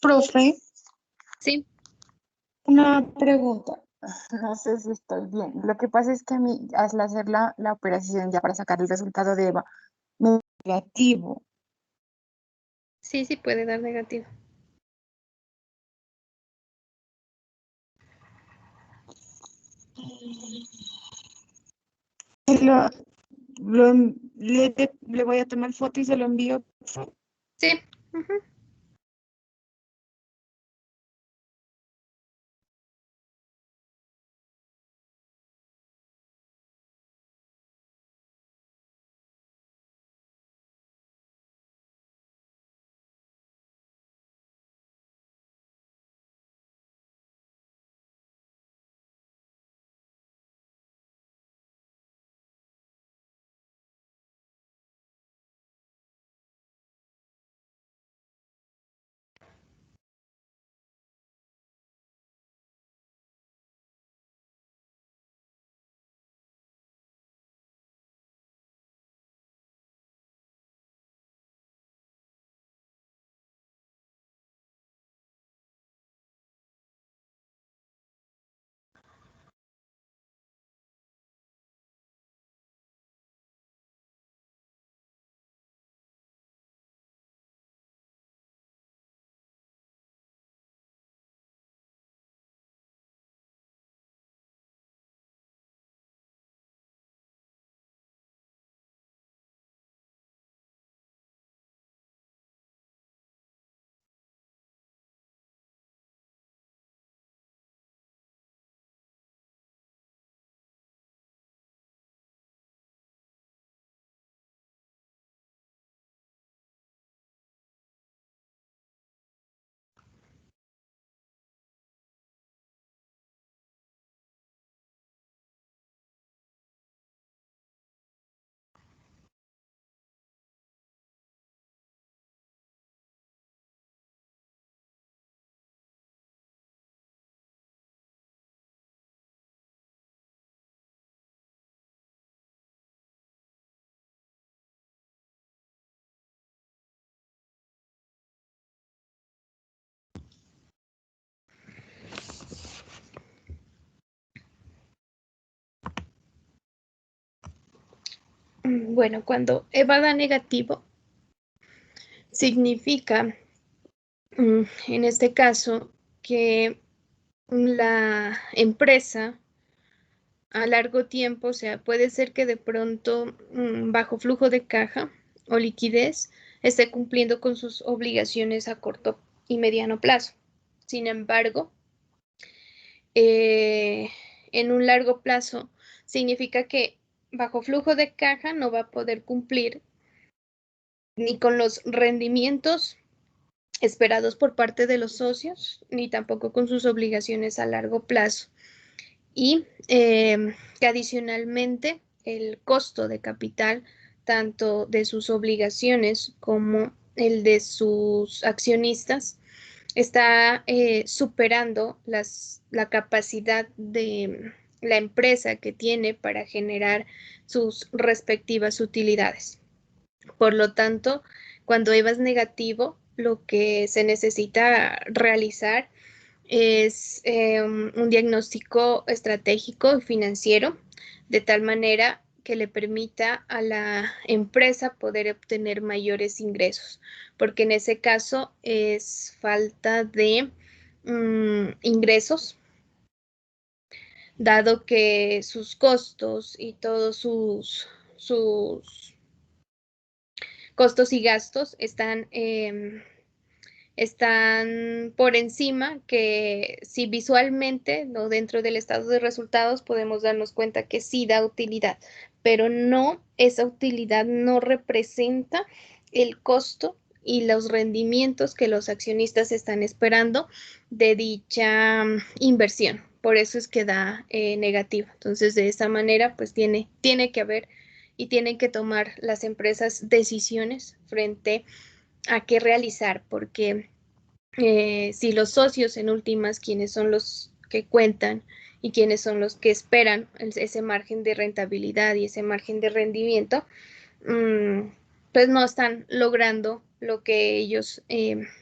Profe, Sí. una pregunta. No sé si estoy bien. Lo que pasa es que a mí, al hacer la operación ya para sacar el resultado de EVA, me dio negativo. Sí, sí puede dar negativo. Y le voy a tomar foto y se lo envío. Sí. Ujú. Bueno, cuando EVA da negativo, significa, en este caso, que la empresa a largo tiempo, o sea, puede ser que de pronto bajo flujo de caja o liquidez esté cumpliendo con sus obligaciones a corto y mediano plazo. Sin embargo, en un largo plazo significa que bajo flujo de caja no va a poder cumplir ni con los rendimientos esperados por parte de los socios, ni tampoco con sus obligaciones a largo plazo. Y que adicionalmente el costo de capital, tanto de sus obligaciones como el de sus accionistas, está superando la capacidad de la empresa que tiene para generar sus respectivas utilidades. Por lo tanto, cuando EVA es negativo, lo que se necesita realizar es un diagnóstico estratégico y financiero, de tal manera que le permita a la empresa poder obtener mayores ingresos, porque en ese caso es falta de ingresos, dado que sus costos y todos sus costos y gastos están por encima, que si visualmente, ¿no?, dentro del estado de resultados podemos darnos cuenta que sí da utilidad, pero no, esa utilidad no representa el costo y los rendimientos que los accionistas están esperando de dicha inversión. Por eso es que da negativo. Entonces, de esa manera, pues tiene que haber y tienen que tomar las empresas decisiones frente a qué realizar, porque si los socios en últimas, quienes son los que cuentan y quienes son los que esperan ese margen de rentabilidad y ese margen de rendimiento, pues no están logrando lo que ellos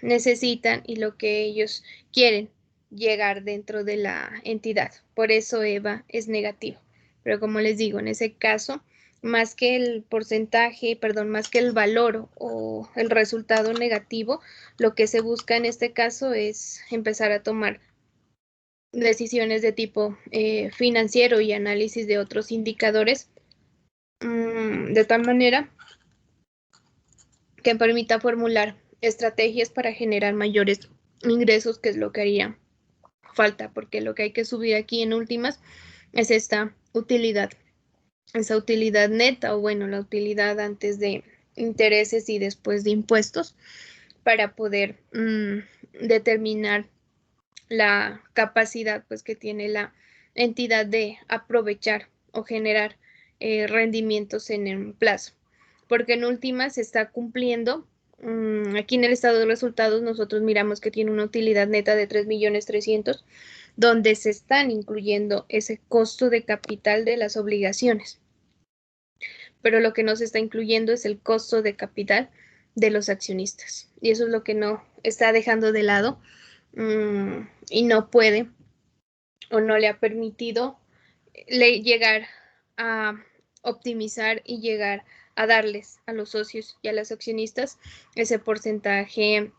necesitan y lo que ellos quieren llegar dentro de la entidad. Por eso EVA es negativo. Pero como les digo, en ese caso, más que el porcentaje, perdón, más que el valor o el resultado negativo, lo que se busca en este caso es empezar a tomar decisiones de tipo financiero y análisis de otros indicadores, de tal manera que permita formular estrategias para generar mayores ingresos, que es lo que haría falta, porque lo que hay que subir aquí en últimas es esta utilidad, esa utilidad neta, o bueno, la utilidad antes de intereses y después de impuestos, para poder determinar la capacidad pues que tiene la entidad de aprovechar o generar rendimientos en un plazo, porque en últimas se está cumpliendo. Aquí en el estado de resultados nosotros miramos que tiene una utilidad neta de 3.300.000, donde se están incluyendo ese costo de capital de las obligaciones, pero lo que no se está incluyendo es el costo de capital de los accionistas, y eso es lo que no está dejando de lado y no puede o no le ha permitido llegar a optimizar y llegar a darles a los socios y a los accionistas ese porcentaje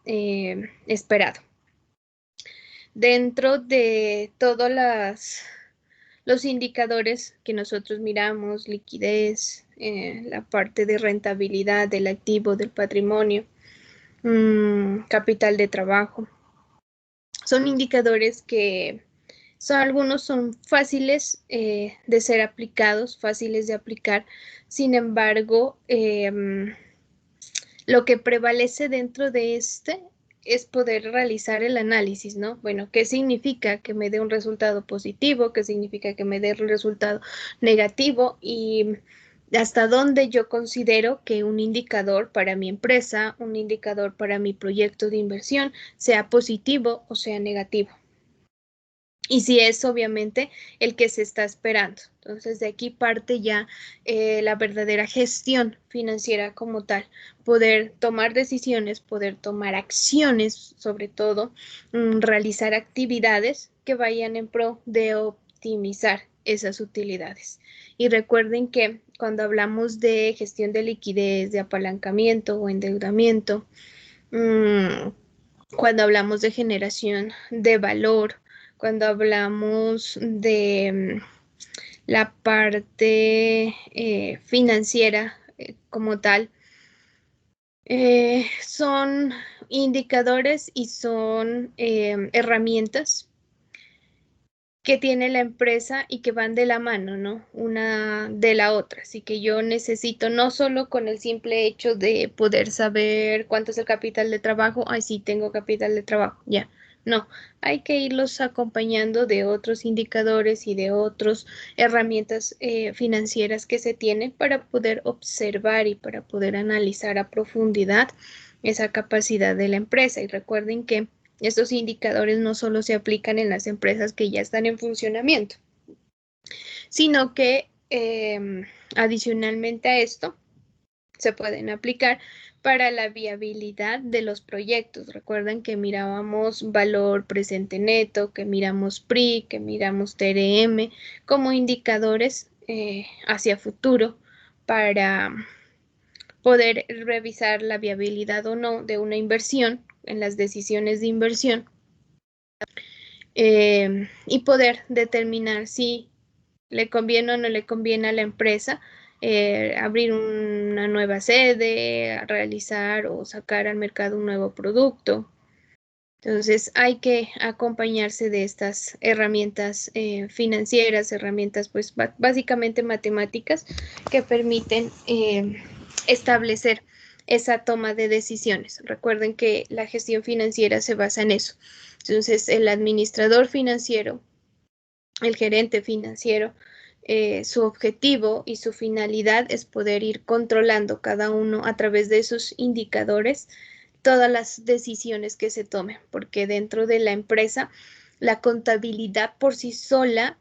esperado. Dentro de todos los indicadores que nosotros miramos, liquidez, la parte de rentabilidad del activo, del patrimonio, capital de trabajo, son indicadores que algunos son fáciles de ser aplicados, fáciles de aplicar. Sin embargo, lo que prevalece dentro de este es poder realizar el análisis, ¿no? Bueno, ¿qué significa que me dé un resultado positivo? ¿Qué significa que me dé un resultado negativo? Y hasta dónde yo considero que un indicador para mi empresa, un indicador para mi proyecto de inversión, sea positivo o sea negativo. Y si es obviamente el que se está esperando. Entonces, de aquí parte ya la verdadera gestión financiera como tal. Poder tomar decisiones, poder tomar acciones, sobre todo, realizar actividades que vayan en pro de optimizar esas utilidades. Y recuerden que cuando hablamos de gestión de liquidez, de apalancamiento o endeudamiento, cuando hablamos de generación de valor, cuando hablamos de la parte financiera como tal, son indicadores y son herramientas que tiene la empresa y que van de la mano, ¿no? Una de la otra. Así que yo necesito no solo con el simple hecho de poder saber cuánto es el capital de trabajo, ay, sí, tengo capital de trabajo, ya. No, hay que irlos acompañando de otros indicadores y de otras herramientas financieras que se tienen para poder observar y para poder analizar a profundidad esa capacidad de la empresa. Y recuerden que estos indicadores no solo se aplican en las empresas que ya están en funcionamiento, sino que adicionalmente a esto se pueden aplicar para la viabilidad de los proyectos. Recuerden que mirábamos valor presente neto, que miramos PRI, que miramos TRM como indicadores hacia futuro para poder revisar la viabilidad o no de una inversión en las decisiones de inversión y poder determinar si le conviene o no le conviene a la empresa abrir una nueva sede, realizar o sacar al mercado un nuevo producto. Entonces hay que acompañarse de estas herramientas financieras, herramientas pues básicamente matemáticas que permiten establecer esa toma de decisiones. Recuerden que la gestión financiera se basa en eso. Entonces el administrador financiero, el gerente financiero, su objetivo y su finalidad es poder ir controlando cada uno a través de esos indicadores todas las decisiones que se tomen, porque dentro de la empresa la contabilidad por sí sola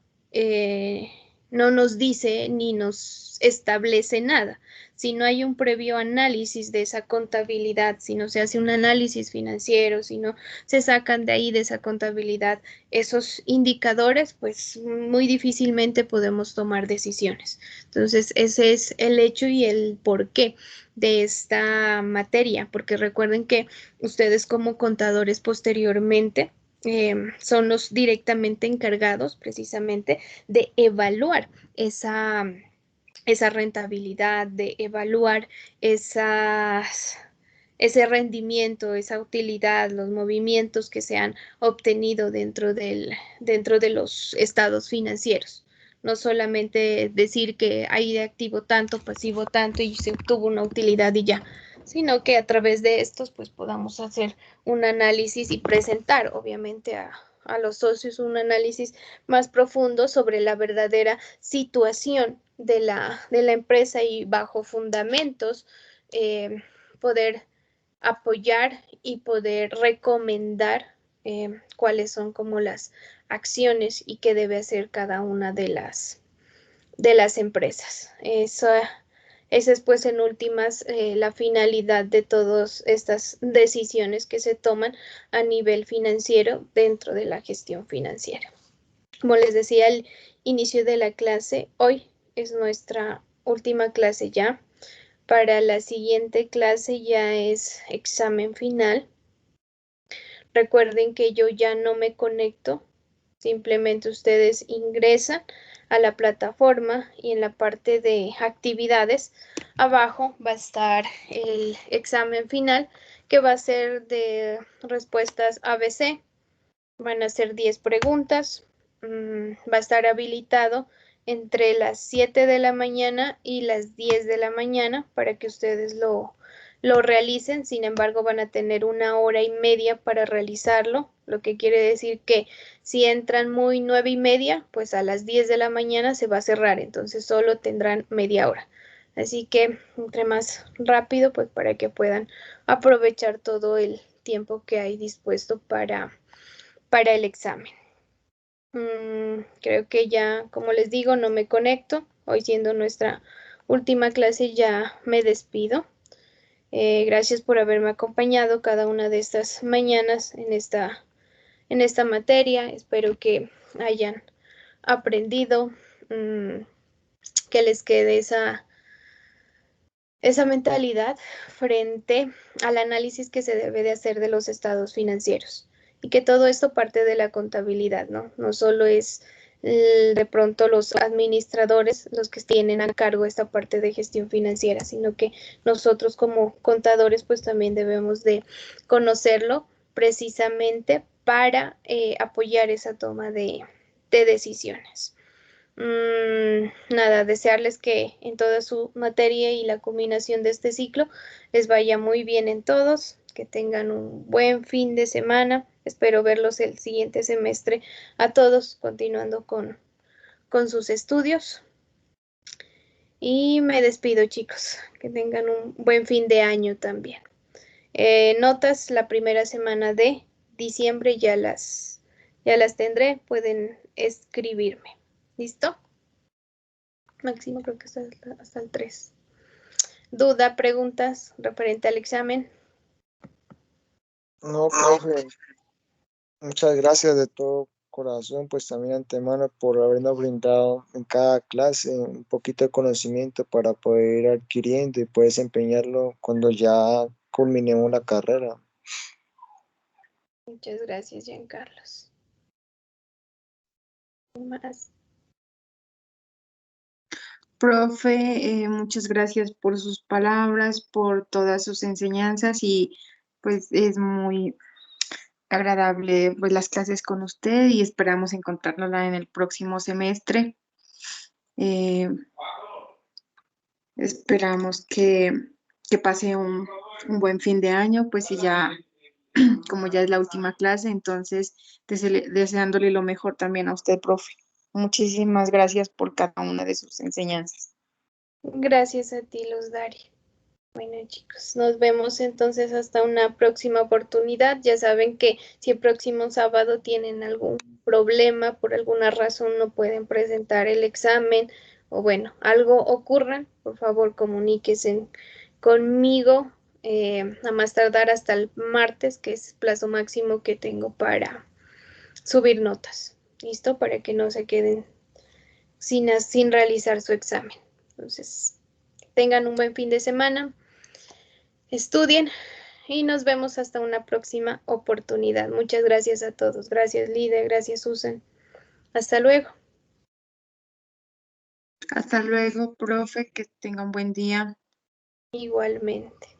no nos dice ni nos establece nada. Si no hay un previo análisis de esa contabilidad, si no se hace un análisis financiero, si no se sacan de ahí de esa contabilidad esos indicadores, pues muy difícilmente podemos tomar decisiones. Entonces, ese es el hecho y el porqué de esta materia, porque recuerden que ustedes como contadores posteriormente son los directamente encargados precisamente de evaluar esa rentabilidad, de evaluar ese rendimiento, esa utilidad, los movimientos que se han obtenido dentro de los estados financieros. No solamente decir que hay de activo tanto, pasivo tanto y se obtuvo una utilidad y ya, sino que a través de estos pues podamos hacer un análisis y presentar obviamente a los socios un análisis más profundo sobre la verdadera situación de la empresa y bajo fundamentos poder apoyar y poder recomendar cuáles son como las acciones y qué debe hacer cada una de las empresas. Esa es pues en últimas la finalidad de todas estas decisiones que se toman a nivel financiero dentro de la gestión financiera. Como les decía al inicio de la clase, hoy es nuestra última clase ya. Para la siguiente clase ya es examen final. Recuerden que yo ya no me conecto, simplemente ustedes ingresan a la plataforma y en la parte de actividades abajo va a estar el examen final que va a ser de respuestas ABC. Van a ser 10 preguntas, va a estar habilitado entre las 7 de la mañana y las 10 de la mañana para que ustedes lo realicen. Sin embargo, van a tener 1 hora y media para realizarlo, lo que quiere decir que si entran muy 9:30, pues a las 10 de la mañana se va a cerrar, entonces solo tendrán media hora. Así que entre más rápido, pues para que puedan aprovechar todo el tiempo que hay dispuesto para el examen. Creo que ya, como les digo, no me conecto. Hoy siendo nuestra última clase ya me despido. Gracias por haberme acompañado cada una de estas mañanas en esta materia. Espero que hayan aprendido, que les quede esa esa mentalidad frente al análisis que se debe de hacer de los estados financieros y que todo esto parte de la contabilidad, ¿no? No solo es de pronto los administradores los que tienen a cargo esta parte de gestión financiera, sino que nosotros como contadores pues también debemos de conocerlo precisamente para apoyar esa toma de decisiones. Nada, desearles que en toda su materia y la culminación de este ciclo les vaya muy bien en todos, que tengan un buen fin de semana. Espero verlos el siguiente semestre a todos, continuando con sus estudios. Y me despido, chicos, que tengan un buen fin de año también. Notas la primera semana de diciembre ya las tendré, pueden escribirme. ¿Listo? Máximo creo que hasta el 3. ¿Duda, preguntas referente al examen? No, profe, muchas gracias de todo corazón, pues también antemano por habernos brindado en cada clase un poquito de conocimiento para poder ir adquiriendo y poder desempeñarlo cuando ya culminemos la carrera. Muchas gracias, Giancarlos. ¿Más? Profe, muchas gracias por sus palabras, por todas sus enseñanzas y pues es muy agradable pues las clases con usted y esperamos encontrarla en el próximo semestre. Eh, esperamos que pase un buen fin de año, pues y ya, como ya es la última clase, entonces deseándole lo mejor también a usted, profe. Muchísimas gracias por cada una de sus enseñanzas. Gracias a ti, Luz Dari. Bueno, chicos, nos vemos entonces hasta una próxima oportunidad. Ya saben que si el próximo sábado tienen algún problema, por alguna razón no pueden presentar el examen o bueno, algo ocurra, por favor comuníquense conmigo a más tardar hasta el martes, que es el plazo máximo que tengo para subir notas. ¿Listo? Para que no se queden sin realizar su examen. Entonces, tengan un buen fin de semana. Estudien y nos vemos hasta una próxima oportunidad. Muchas gracias a todos. Gracias, Lidia. Gracias, Susan. Hasta luego. Hasta luego, profe, que tenga un buen día. Igualmente.